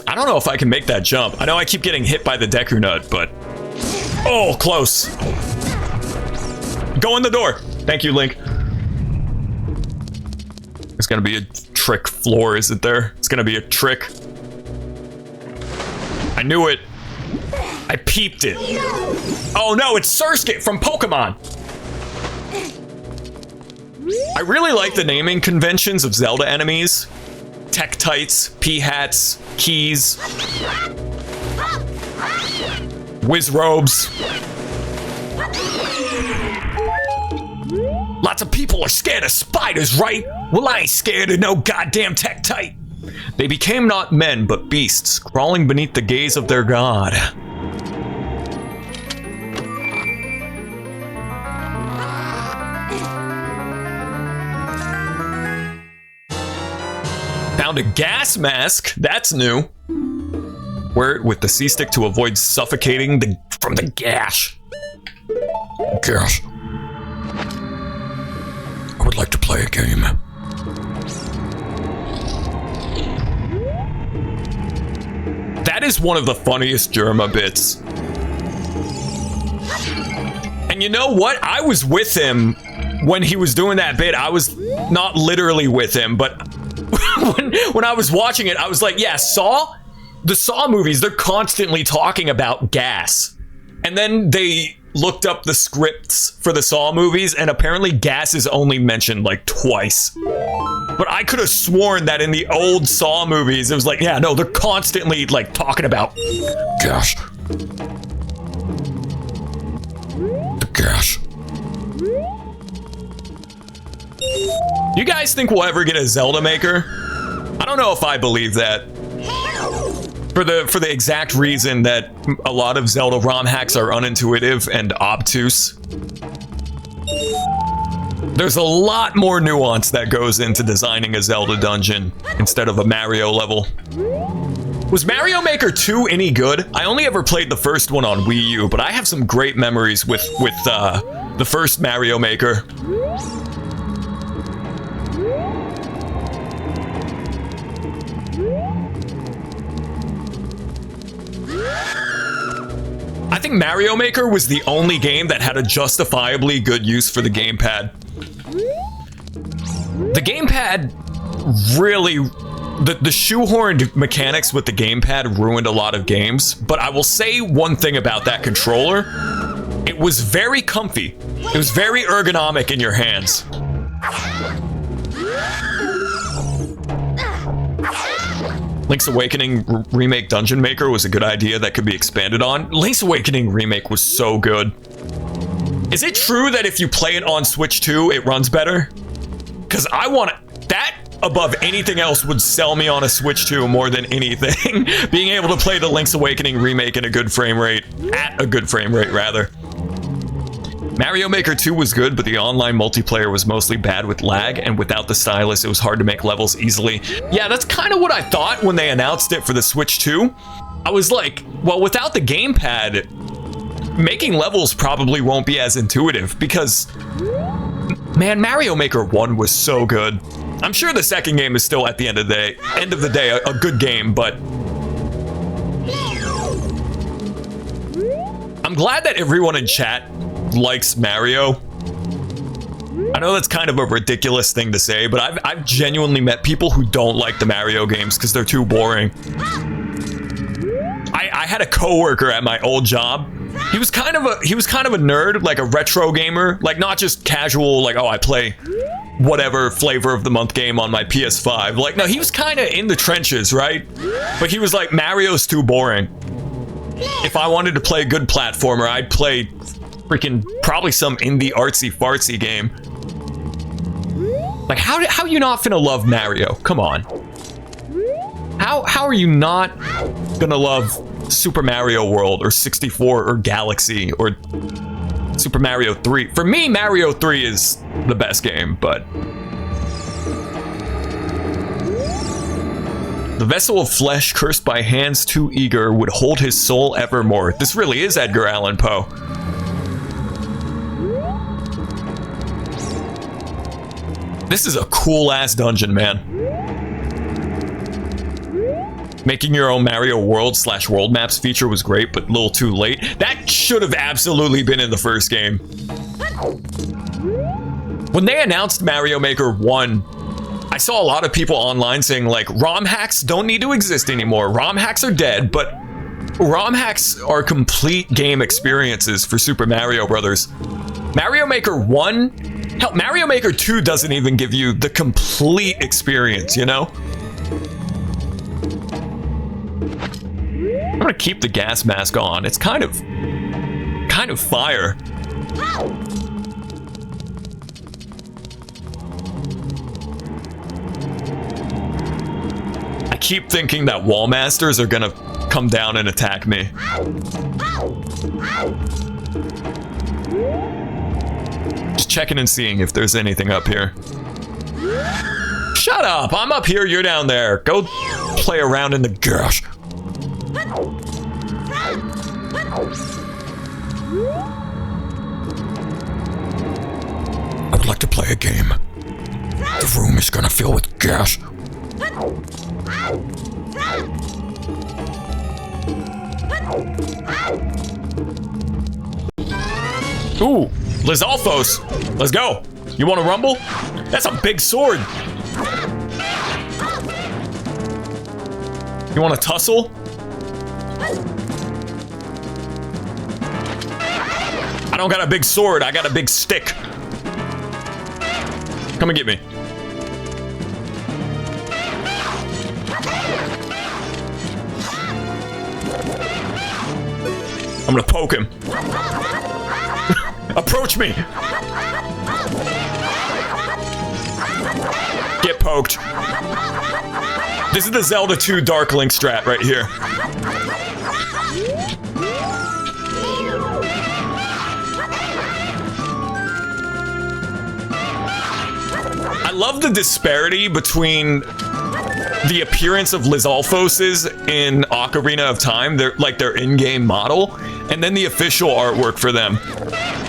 I don't know if I can make that jump. I know I keep getting hit by the Deku Nut, but... Oh, close. Go in the door. Thank you, Link. There's gonna be a trick floor, isn't there? It's gonna be a trick. I knew it. I peeped it. Oh no, it's Surskit from Pokemon. I really like the naming conventions of Zelda enemies. Tektites, P-hats, keys, Wizrobes. Lots of people are scared of spiders, right? Well, I ain't scared of no goddamn Tektite. They became not men, but beasts, crawling beneath the gaze of their god. Found a gas mask. That's new. Wear it with the C-stick to avoid suffocating from the gas. Gas. I would like to play a game. That is one of the funniest Germa bits. And you know what? I was with him when he was doing that bit. I was not literally with him, but when I was watching it, I was like, yeah, the Saw movies, they're constantly talking about gas. And then they looked up the scripts for the Saw movies, and apparently gas is only mentioned like twice. But I could have sworn that in the old Saw movies, it was like, yeah, no, they're constantly like talking about gas. The gas. You guys think we'll ever get a Zelda maker? I don't know if I believe that. For the exact reason that a lot of Zelda ROM hacks are unintuitive and obtuse. There's a lot more nuance that goes into designing a Zelda dungeon instead of a Mario level. Was Mario Maker 2 any good? I only ever played the first one on Wii U, but I have some great memories with the first Mario Maker. I think Mario Maker was the only game that had a justifiably good use for the gamepad. The gamepad really... The shoehorned mechanics with the gamepad ruined a lot of games, but I will say one thing about that controller. It was very comfy. It was very ergonomic in your hands. Link's Awakening Remake Dungeon Maker was a good idea that could be expanded on. Link's Awakening Remake was so good. Is it true that if you play it on Switch 2, it runs better? Because I want it. That above anything else would sell me on a Switch 2 more than anything. Being able to play the Link's Awakening Remake in a good frame rate. At a good frame rate, rather. Mario Maker 2 was good, but the online multiplayer was mostly bad with lag, and without the stylus, it was hard to make levels easily. Yeah, that's kind of what I thought when they announced it for the Switch 2. I was like, well, without the gamepad, making levels probably won't be as intuitive, because, man, Mario Maker 1 was so good. I'm sure the second game is still, at the end of the day, a good game, but I'm glad that everyone in chat likes Mario. I know that's kind of a ridiculous thing to say, but I've genuinely met people who don't like the Mario games because they're too boring. I had a coworker at my old job. He was kind of a nerd, like a retro gamer, like not just casual, like, oh, I play whatever flavor of the month game on my PS5. Like, no, he was kind of in the trenches, right? But he was like, Mario's too boring. If I wanted to play a good platformer, I'd play freaking probably some indie artsy fartsy game. Like, how are you not gonna love Mario? Come on. How are you not gonna love Super Mario World or 64 or Galaxy or Super Mario 3? For me, Mario 3 is the best game, but the vessel of flesh cursed by hands too eager would hold his soul evermore. This really is Edgar Allan Poe. This is a cool-ass dungeon, man. Making your own Mario World / World Maps feature was great, but a little too late. That should have absolutely been in the first game. When they announced Mario Maker 1, I saw a lot of people online saying, like, ROM hacks don't need to exist anymore. ROM hacks are dead, but ROM hacks are complete game experiences for Super Mario Brothers. Mario Maker 1... Hell, Mario Maker 2 doesn't even give you the complete experience, you know? I'm gonna keep the gas mask on. It's kind of fire. keep thinking that wall masters are gonna come down and attack me. Just checking and seeing if there's anything up here. Shut up! I'm up here, you're down there. Go play around in the gosh. I would like to play a game. The room is gonna fill with gas. Ooh, Lizalfos. Let's go. You want to rumble? That's a big sword. You want to tussle? I don't got a big sword, I got a big stick. Come and get me. I'm gonna poke him. Approach me. Get poked. This is the Zelda 2 Dark Link strat right here. I love the disparity between the appearance of Lizalfoses in Ocarina of Time, their in-game model, and then the official artwork for them.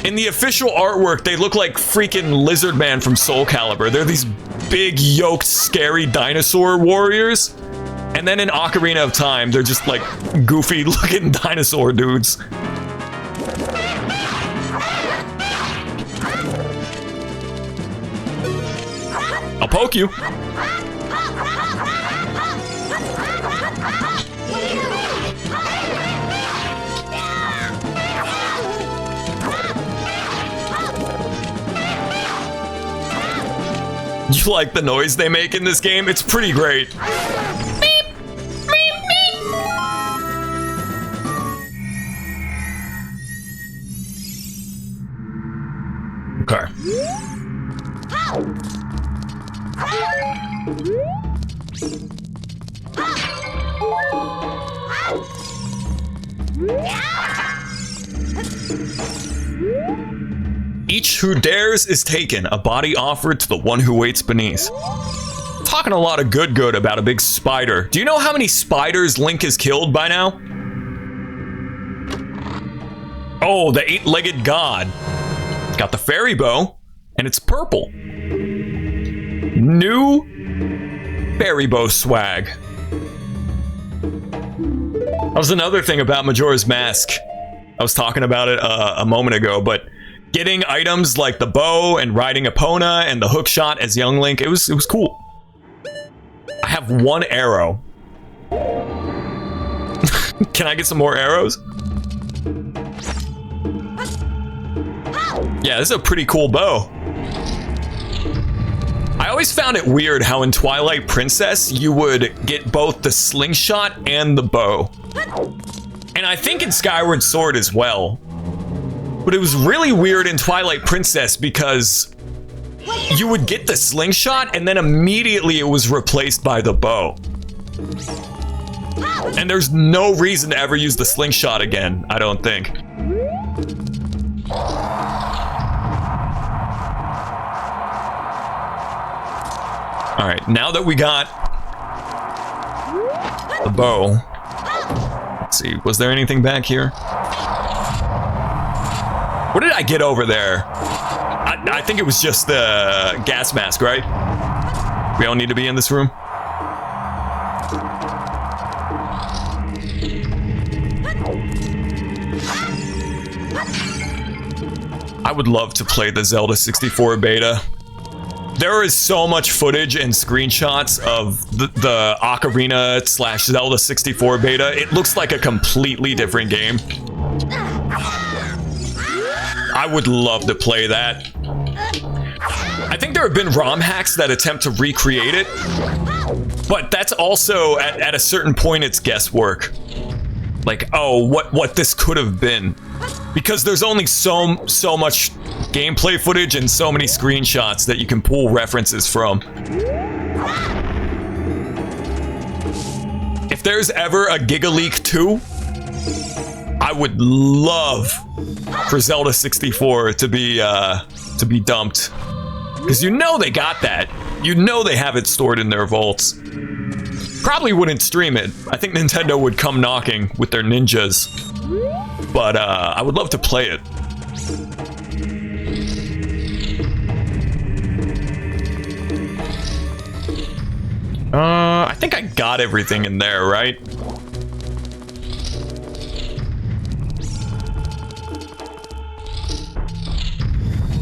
In the official artwork, they look like freaking Lizard Man from Soul Calibur. They're these big, yoked, scary dinosaur warriors. And then in Ocarina of Time, they're just like goofy-looking dinosaur dudes. I'll poke you. You like the noise they make in this game? It's pretty great. Beep, beep, beep. Okay. Each who dares is taken, a body offered to the one who waits beneath. Talking a lot of good about a big spider. Do you know how many spiders Link has killed by now? Oh, the eight-legged god. It's got the fairy bow, and it's purple. New fairy bow swag. That was another thing about Majora's Mask. I was talking about it a moment ago, but getting items like the bow and riding Epona and the hook shot as young Link, it was cool. I have one arrow. Can I get some more arrows? Yeah, this is a pretty cool bow. I always found it weird how in Twilight Princess you would get both the slingshot and the bow. And I think in Skyward Sword as well. But it was really weird in Twilight Princess because you would get the slingshot and then immediately it was replaced by the bow. And there's no reason to ever use the slingshot again, I don't think. Alright, now that we got the bow, let's see, was there anything back here? What did I get over there? I think it was just the gas mask, right? We don't need to be in this room. I would love to play the Zelda 64 beta. There is so much footage and screenshots of the Ocarina / Zelda 64 beta. It looks like a completely different game. I would love to play that. I think there have been ROM hacks that attempt to recreate it, but that's also, at a certain point, it's guesswork. Like, oh, what this could have been. Because there's only so much gameplay footage and so many screenshots that you can pull references from. If there's ever a Giga Leak 2, I would love for Zelda 64 to be dumped. Because you know they got that. You know they have it stored in their vaults. Probably wouldn't stream it. I think Nintendo would come knocking with their ninjas. But I would love to play it. I think I got everything in there, right?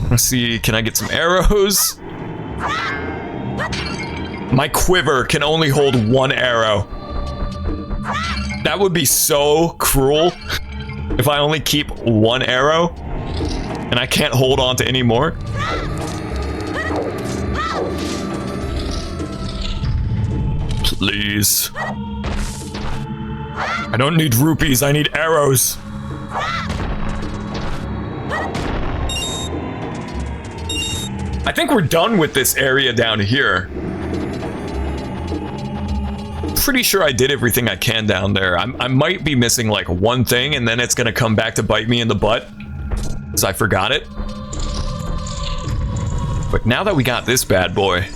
Let's see, can I get some arrows? My quiver can only hold one arrow. That would be so cruel if I only keep one arrow and I can't hold on to any more. Please. I don't need rupees, I need arrows. I think we're done with this area down here. Pretty sure I did everything I can down there. I might be missing like one thing and then it's gonna come back to bite me in the butt because I forgot it. But now that we got this bad boy.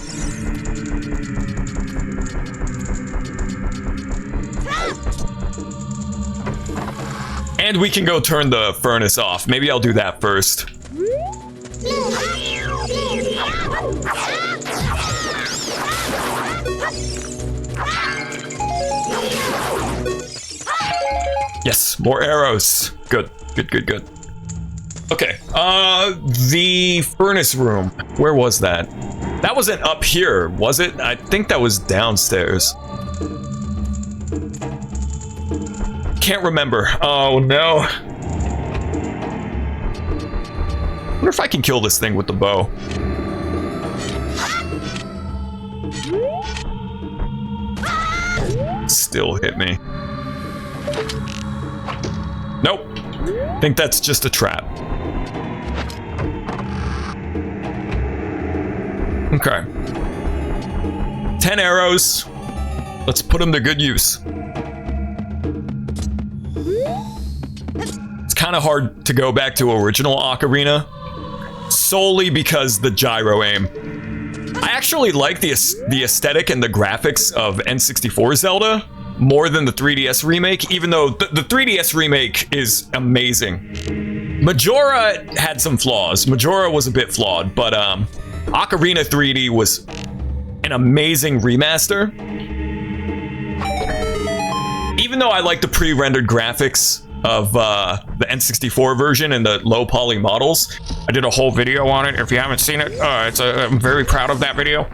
And we can go turn the furnace off. Maybe I'll do that first. Yes, more arrows. Good, good, good, good. Okay, the furnace room. Where was that? That wasn't up here, was it? I think that was downstairs. Can't remember. Oh no. Wonder if I can kill this thing with the bow. Still hit me. Nope. I think that's just a trap. Okay. 10 arrows. Let's put them to good use. It's kind of hard to go back to original Ocarina, solely because the gyro aim. I actually like the aesthetic and the graphics of N64 Zelda more than the 3DS remake, even though the 3DS remake is amazing. Majora had some flaws. Majora was a bit flawed, but Ocarina 3D was an amazing remaster. Even though I like the pre-rendered graphics of the N64 version and the low poly models, I did a whole video on it. If you haven't seen it, I'm very proud of that video.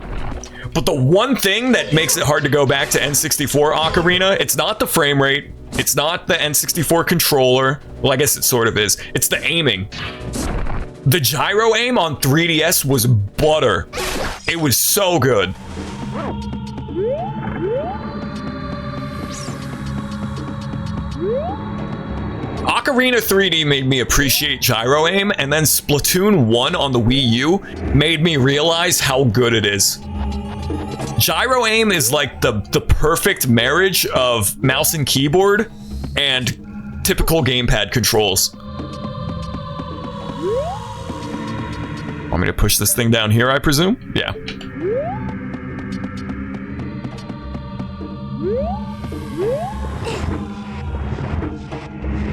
But the one thing that makes it hard to go back to N64 Ocarina, it's not the frame rate, it's not the N64 controller. Well, I guess it sort of is. It's the aiming. The gyro aim on 3DS was butter. It was so good. Ocarina 3D made me appreciate gyro aim, and then Splatoon 1 on the Wii U made me realize how good it is. Gyro aim is like the perfect marriage of mouse and keyboard and typical gamepad controls. Want me to push this thing down here, I presume? Yeah.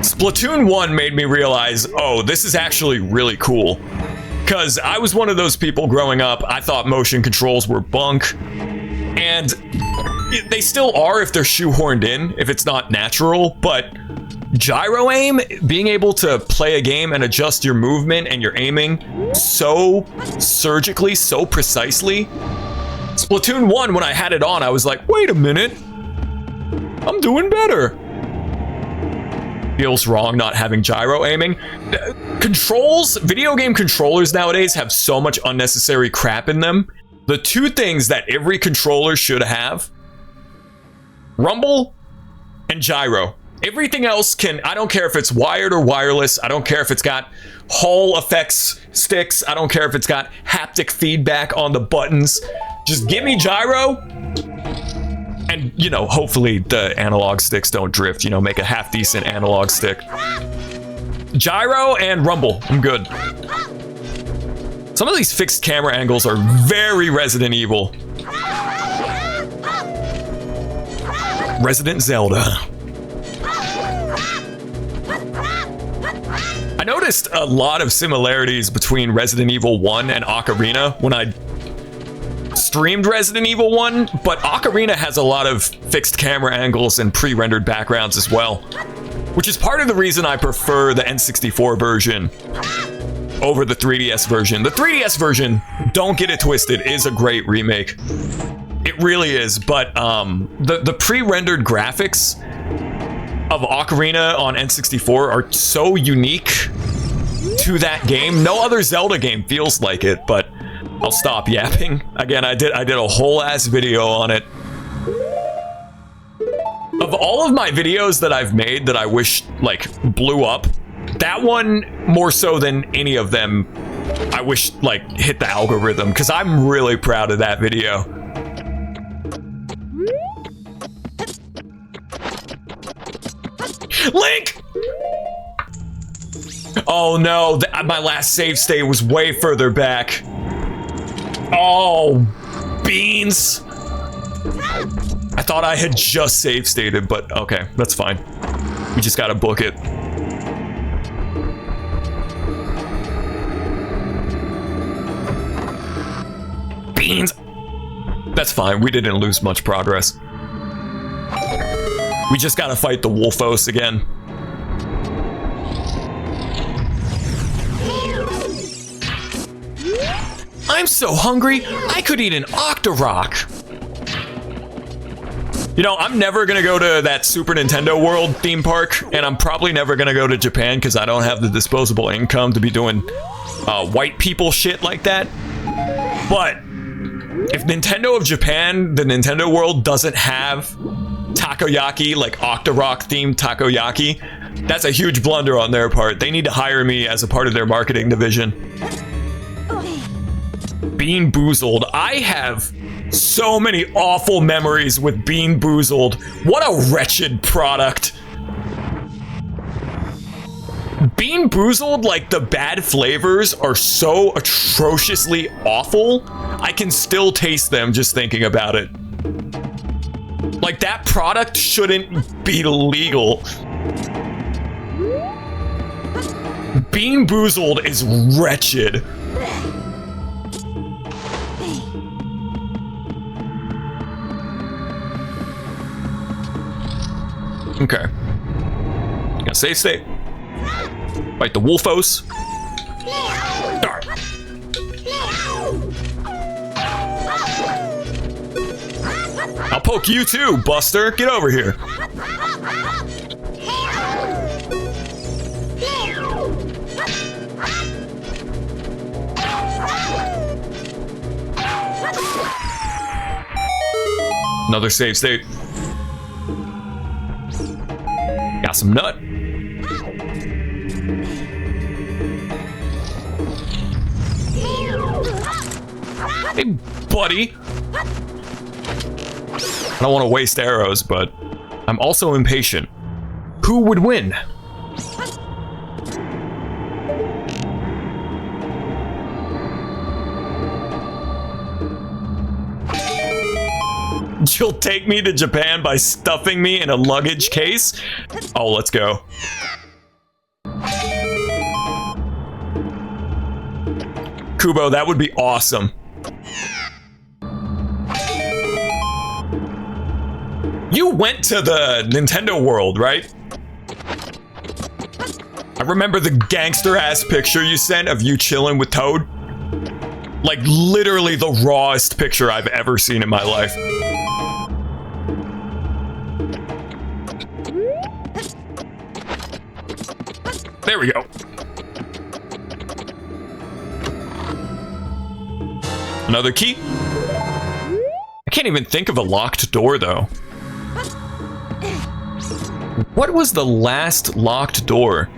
Splatoon 1 made me realize, oh, this is actually really cool. Because I was one of those people growing up, I thought motion controls were bunk. And they still are if they're shoehorned in, if it's not natural, but gyro aim, being able to play a game and adjust your movement and your aiming so surgically, so precisely. Splatoon 1, when I had it on, I was like, wait a minute, I'm doing better. Feels wrong not having gyro aiming. Controls, video game controllers nowadays have so much unnecessary crap in them. The two things that every controller should have: rumble and gyro. Everything else can, I don't care if it's wired or wireless, I don't care if it's got Hall effects sticks, I don't care if it's got haptic feedback on the buttons. Just give me gyro And, you know, hopefully the analog sticks don't drift, you know, make a half-decent analog stick. Gyro and rumble, I'm good. Some of these fixed camera angles are very Resident Evil. Resident Zelda. I noticed a lot of similarities between Resident Evil 1 and Ocarina when I streamed Resident Evil 1, but Ocarina has a lot of fixed camera angles and pre-rendered backgrounds as well, which is part of the reason I prefer the N64 version over the 3DS version. The 3DS version, don't get it twisted, is a great remake. It really is, but the pre-rendered graphics of Ocarina on N64 are so unique to that game. No other Zelda game feels like it, but I'll stop yapping. Again, I did a whole ass video on it. Of all of my videos that I've made that I wish like blew up, that one more so than any of them I wish like hit the algorithm, because I'm really proud of that video. Link! Oh no, my last save state was way further back. Oh, beans. I thought I had just save stated, but okay, that's fine. We just gotta book it. Beans. That's fine, we didn't lose much progress. We just gotta fight the Wolfos again. I'm so hungry, I could eat an Octorok. You know, I'm never gonna go to that Super Nintendo World theme park, and I'm probably never gonna go to Japan because I don't have the disposable income to be doing white people shit like that. But if Nintendo of Japan, the Nintendo World, doesn't have takoyaki, like Octorok themed takoyaki, that's a huge blunder on their part. They need to hire me as a part of their marketing division. Bean Boozled. I have so many awful memories with Bean Boozled. What a wretched product. Bean Boozled, like the bad flavors are so atrociously awful, I can still taste them just thinking about it. Like, that product shouldn't be legal. Bean Boozled is wretched. Okay. Got save state. Fight the Wolfos. Darn. I'll poke you too, Buster. Get over here. Another save state. Got some nut. Hey, buddy. I don't want to waste arrows, but I'm also impatient. Who would win? You'll take me to Japan by stuffing me in a luggage case? Oh, let's go. Kubo, that would be awesome. You went to the Nintendo World, right? I remember the gangster-ass picture you sent of you chilling with Toad. Like, literally the rawest picture I've ever seen in my life. There we go. Another key. I can't even think of a locked door, though. What was the last locked door?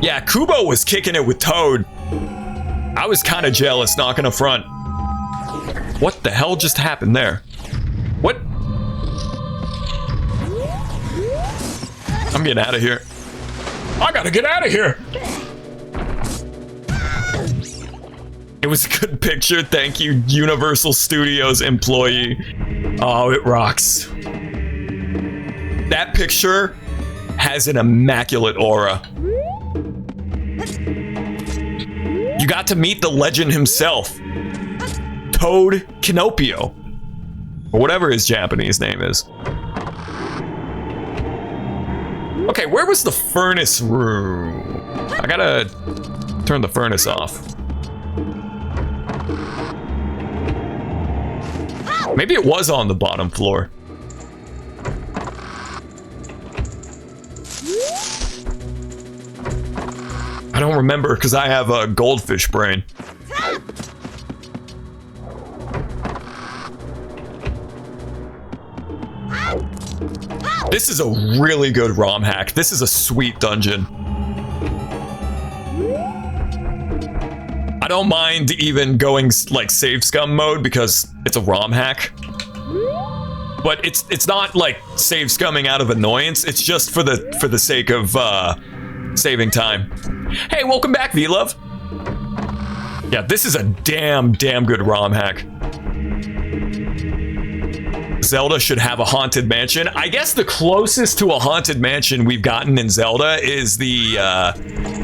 Yeah, Kubo was kicking it with Toad. I was kind of jealous, not gonna front. What the hell just happened there? What? I'm getting out of here. I gotta get out of here. It was a good picture. Thank you, Universal Studios employee. Oh, it rocks. That picture has an immaculate aura. You got to meet the legend himself, Toad Kinopio, or whatever his Japanese name is. Okay, where was the furnace room? I gotta turn the furnace off. Maybe it was on the bottom floor. I don't remember because I have a goldfish brain. This is a really good ROM hack. This is a sweet dungeon. I don't mind even going like save scum mode because it's a ROM hack. But it's not like save scumming out of annoyance. It's just for the sake of saving time. Hey, welcome back, V-Love. Yeah, this is a damn good ROM hack. Zelda should have a haunted mansion. I guess the closest to a haunted mansion we've gotten in Zelda is the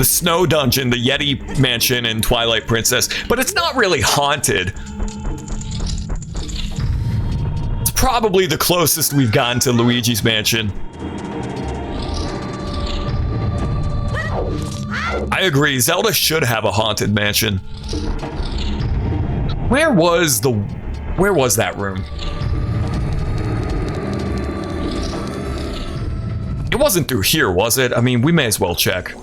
snow dungeon, the Yeti mansion in Twilight Princess, but it's not really haunted. It's probably the closest we've gotten to Luigi's mansion. I agree, Zelda should have a haunted mansion. Where was that room? It wasn't through here, was it? I mean, we may as well check.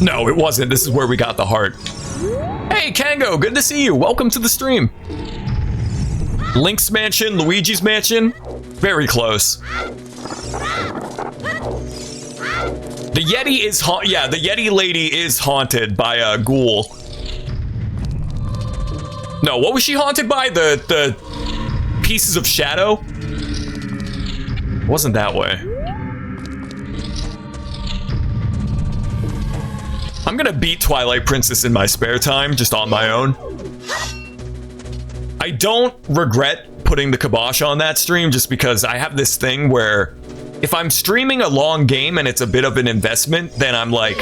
No, it wasn't. This is where we got the heart. Hey, Kango, good to see you. Welcome to the stream. Link's mansion, Luigi's mansion, very close. The Yeti is yeah, the Yeti lady is haunted by a ghoul. No, what was she haunted by? The pieces of shadow? Wasn't that way. I'm gonna beat Twilight Princess in my spare time, just on my own. I don't regret putting the kibosh on that stream just because I have this thing where if I'm streaming a long game and it's a bit of an investment, then I'm like,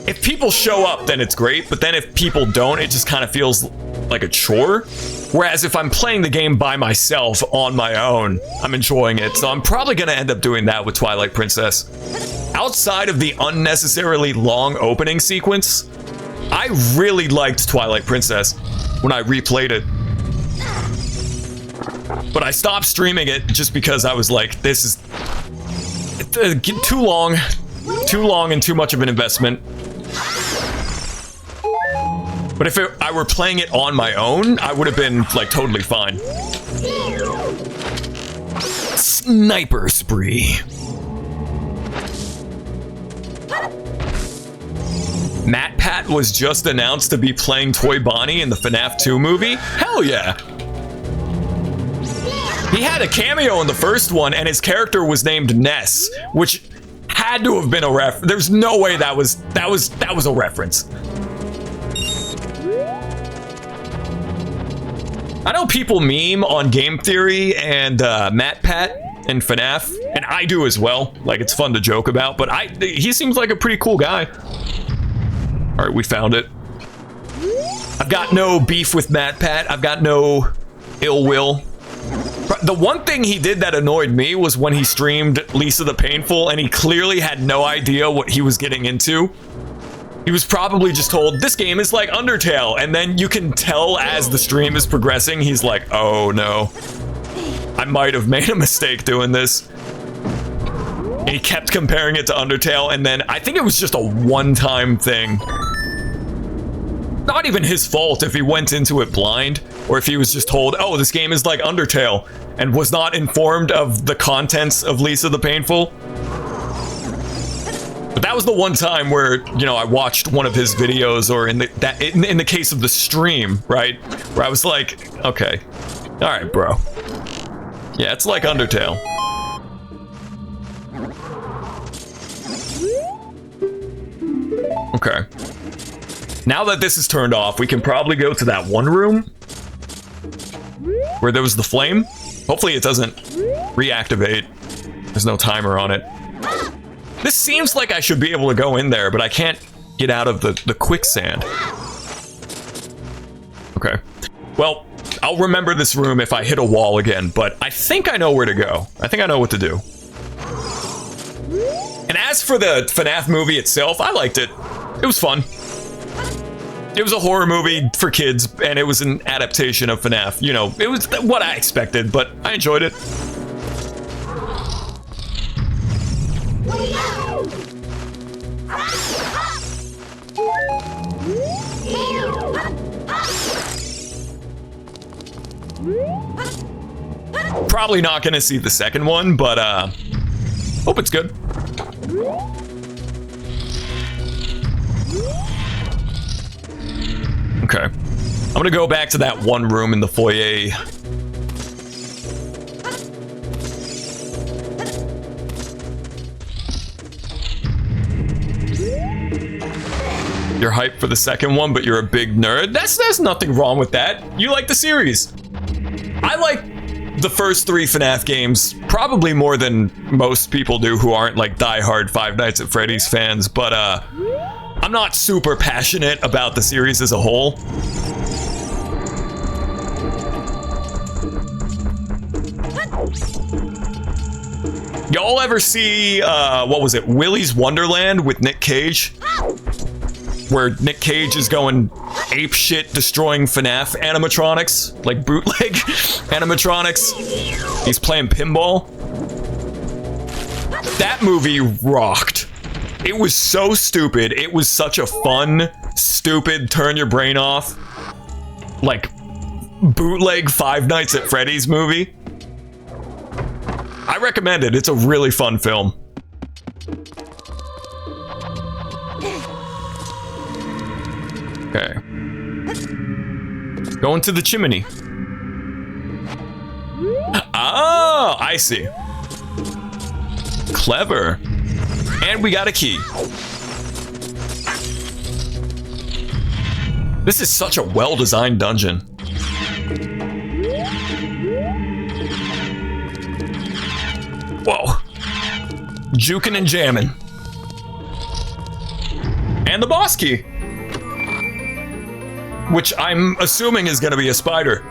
if people show up, then it's great, but then if people don't, it just kind of feels like a chore. Whereas if I'm playing the game by myself on my own, I'm enjoying it. So I'm probably going to end up doing that with Twilight Princess. Outside of the unnecessarily long opening sequence, I really liked Twilight Princess when I replayed it. But I stopped streaming it just because I was like, this is too long and too much of an investment. But if I were playing it on my own, I would have been like totally fine. Sniper spree. Matt Pat was just announced to be playing Toy Bonnie in the FNAF 2 movie. Hell yeah. He had a cameo in the first one, and his character was named Ness, which had to have been a ref. There's no way that was a reference. I know people meme on Game Theory and Matt Pat and FNAF, and I do as well. Like, it's fun to joke about, but he seems like a pretty cool guy. All right, we found it. I've got no beef with Matt Pat. I've got no ill will. The one thing he did that annoyed me was when he streamed Lisa the Painful, and he clearly had no idea what he was getting into. He was probably just told, this game is like Undertale, and then you can tell as the stream is progressing, he's like, oh no. I might have made a mistake doing this. And he kept comparing it to Undertale, and then I think it was just a one-time thing. Not even his fault if he went into it blind, or if he was just told, oh, this game is like Undertale, and was not informed of the contents of Lisa the Painful. But that was the one time where, you know, I watched one of his videos, or in the case of the stream, right? Where I was like, okay, all right, bro. Yeah, it's like Undertale. Okay. Now that this is turned off, we can probably go to that one room where there was the flame. Hopefully it doesn't reactivate. There's no timer on it. This seems like I should be able to go in there, but I can't get out of the quicksand. Okay. Well, I'll remember this room if I hit a wall again, but I think I know where to go. I think I know what to do. And as for the FNAF movie itself, I liked it. It was fun. It was a horror movie for kids, and it was an adaptation of FNAF. You know, it was what I expected, but I enjoyed it. Probably not gonna see the second one, but hope it's good. Okay. I'm gonna go back to that one room in the foyer. You're hyped for the second one, but you're a big nerd. There's nothing wrong with that. You like the series. I like the first 3 FNAF games probably more than most people do who aren't like diehard Five Nights at Freddy's fans, but I'm not super passionate about the series as a whole. Y'all ever see, what was it, Willy's Wonderland with Nick Cage? Where Nick Cage is going apeshit destroying FNAF animatronics, like bootleg animatronics. He's playing pinball. That movie rocked. It was so stupid. It was such a fun, stupid, turn your brain off, like, bootleg Five Nights at Freddy's movie. I recommend it. It's a really fun film. Okay. Going to the chimney. Oh, I see. Clever. And we got a key. This is such a well-designed dungeon. Whoa. Jukin' and jammin'. And the boss key. Which I'm assuming is gonna be a spider.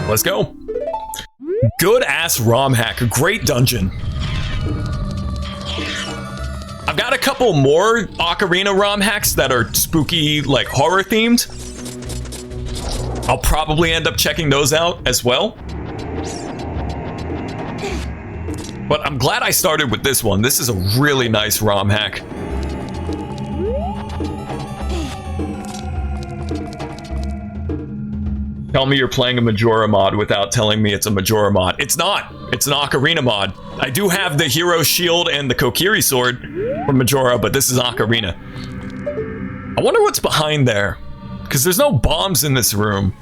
Let's go. Good ass ROM hack, great dungeon. I've got a couple more Ocarina ROM hacks that are spooky, like horror themed. I'll probably end up checking those out as well. But I'm glad I started with this one. This is a really nice ROM hack. Tell me you're playing a Majora mod without telling me it's a Majora mod. It's not. It's an Ocarina mod. I do have the Hero Shield and the Kokiri Sword from Majora, but this is Ocarina. I wonder what's behind there, because there's no bombs in this room.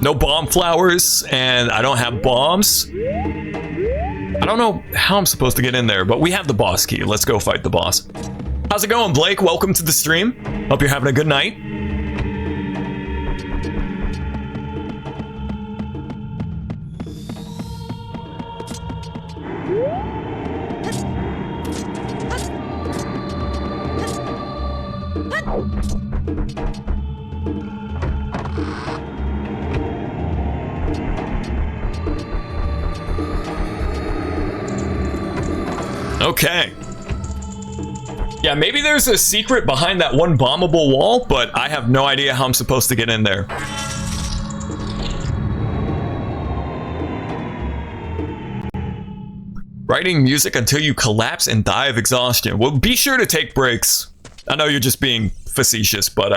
No bomb flowers, and I don't have bombs. I don't know how I'm supposed to get in there, but we have the boss key. Let's go fight the boss. How's it going, Blake? Welcome to the stream. Hope you're having a good night. Okay. Yeah, maybe there's a secret behind that one bombable wall, but I have no idea how I'm supposed to get in there. Writing music until you collapse and die of exhaustion. Well, be sure to take breaks. I know you're just being facetious, but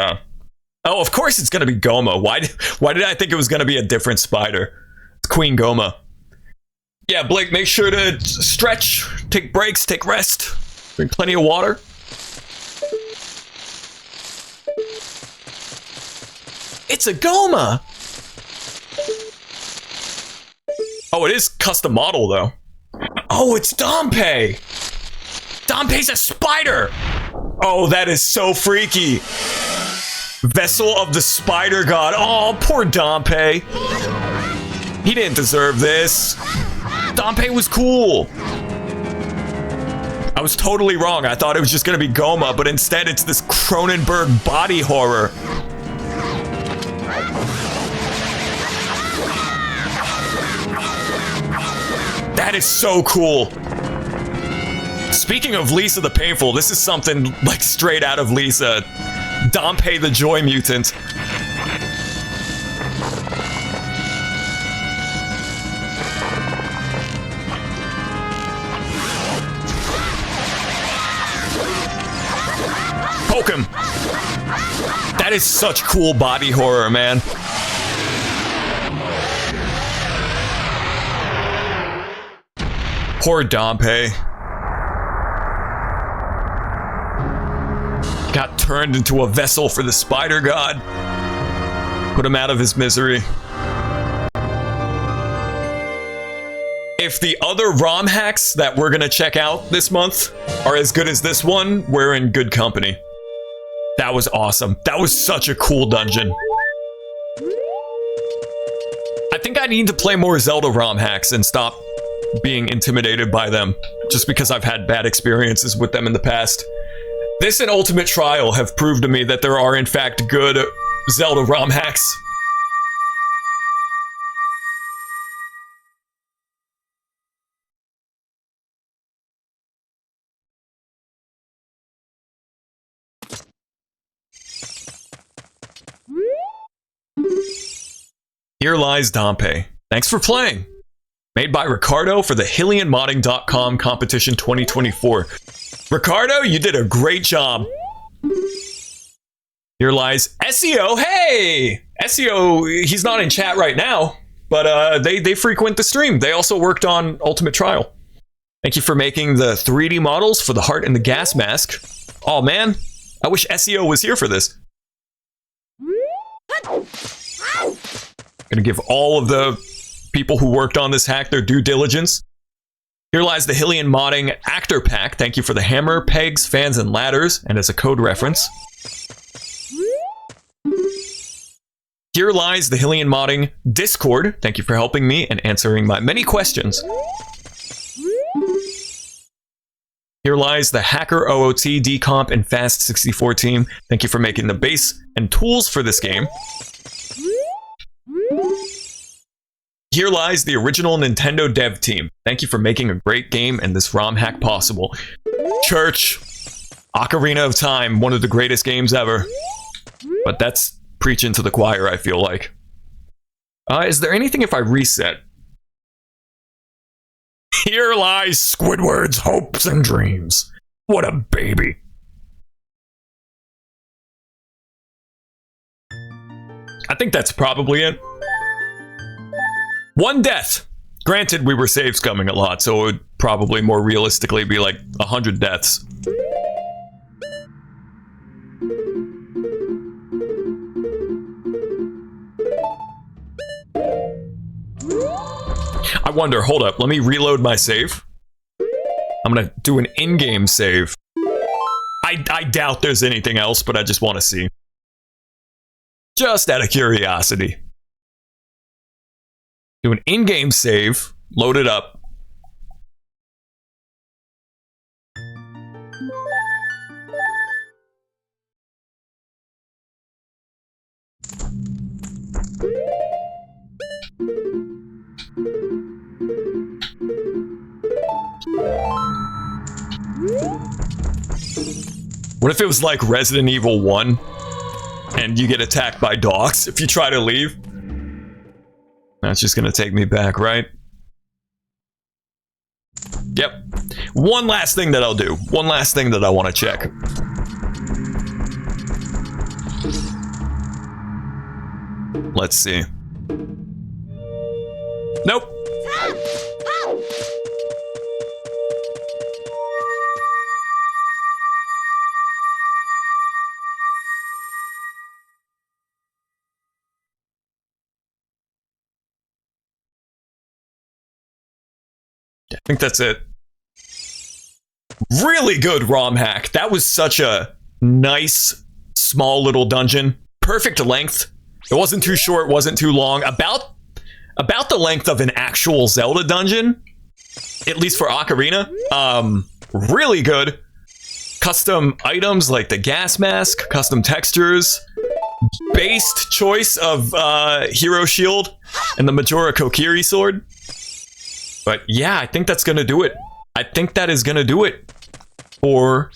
oh, of course it's gonna be Goma. Why did I think it was gonna be a different spider? It's Queen Goma. Yeah, Blake, make sure to stretch, take breaks, take rest, drink plenty of water. It's a Goma! Oh, it is custom model, though. Oh, it's Dompe! Dompe's a spider! Oh, that is so freaky. Vessel of the Spider God. Oh, poor Dompe. He didn't deserve this. Dompe was cool. I was totally wrong. I thought it was just gonna be Goma, but instead it's this Cronenberg body horror. That is so cool. Speaking of Lisa the Painful, this is something like straight out of Lisa. Dompe the Joy Mutant. Poke him. That is such cool body horror, man. Poor Dompe. Got turned into a vessel for the Spider God. Put him out of his misery. If the other ROM hacks that we're gonna check out this month are as good as this one, we're in good company. That was awesome. That was such a cool dungeon. I think I need to play more Zelda ROM hacks and stop being intimidated by them, just because I've had bad experiences with them in the past. This and Ultimate Trial have proved to me that there are in fact good Zelda ROM hacks. Here lies Dompe. Thanks for playing. Made by Ricardo for the HillionModding.com competition 2024. Ricardo, you did a great job. Here lies SEO. Hey! SEO, he's not in chat right now, but they frequent the stream. They also worked on Ultimate Trial. Thank you for making the 3D models for the heart and the gas mask. Oh man, I wish SEO was here for this. Gonna give all of the people who worked on this hack their due diligence. Here lies the Hillian Modding Actor Pack. Thank you for the hammer, pegs, fans, and ladders, and as a code reference. Here lies the Hillian Modding Discord. Thank you for helping me and answering my many questions. Here lies the Hacker OOT, Decomp, and Fast 64 team. Thank you for making the base and tools for this game. Here lies the original Nintendo dev team. Thank you for making a great game and this ROM hack possible. Church, Ocarina of Time, one of the greatest games ever. But that's preaching to the choir, I feel like. Is there anything if I reset? Here lies Squidward's hopes and dreams. What a baby. I think that's probably it. One death. Granted, we were save scumming a lot, so it would probably more realistically be like 100 deaths. I wonder, hold up, let me reload my save. I'm gonna do an in-game save. I doubt there's anything else, but I just want to see. Just out of curiosity. Do an in-game save, load it up. What if it was like Resident Evil 1 and you get attacked by dogs if you try to leave? That's just gonna take me back, right? Yep. One last thing that I'll do. One last thing that I want to check. Let's see. Nope. I think that's it. Really good ROM hack. That was such a nice, small little dungeon. Perfect length. It wasn't too short, wasn't too long. About the length of an actual Zelda dungeon, at least for Ocarina. Really good. Custom items like the gas mask, custom textures, based choice of hero shield, and the Majora Kokiri sword. But yeah, I think that's gonna do it. I think that is gonna do it for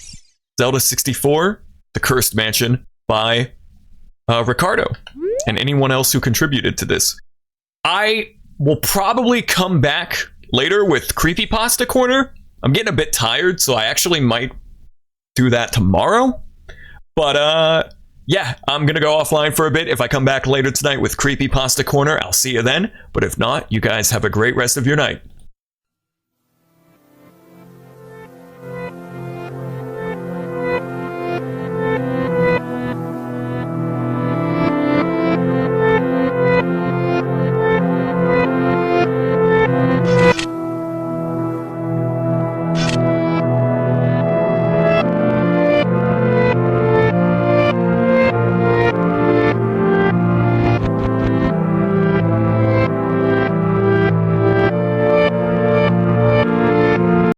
Zelda 64, The Cursed Mansion by Ricardo, and anyone else who contributed to this. I will probably come back later with Creepypasta Corner. I'm getting a bit tired, so I actually might do that tomorrow. But yeah, I'm gonna go offline for a bit. If I come back later tonight with Creepypasta Corner, I'll see you then. But if not, you guys have a great rest of your night.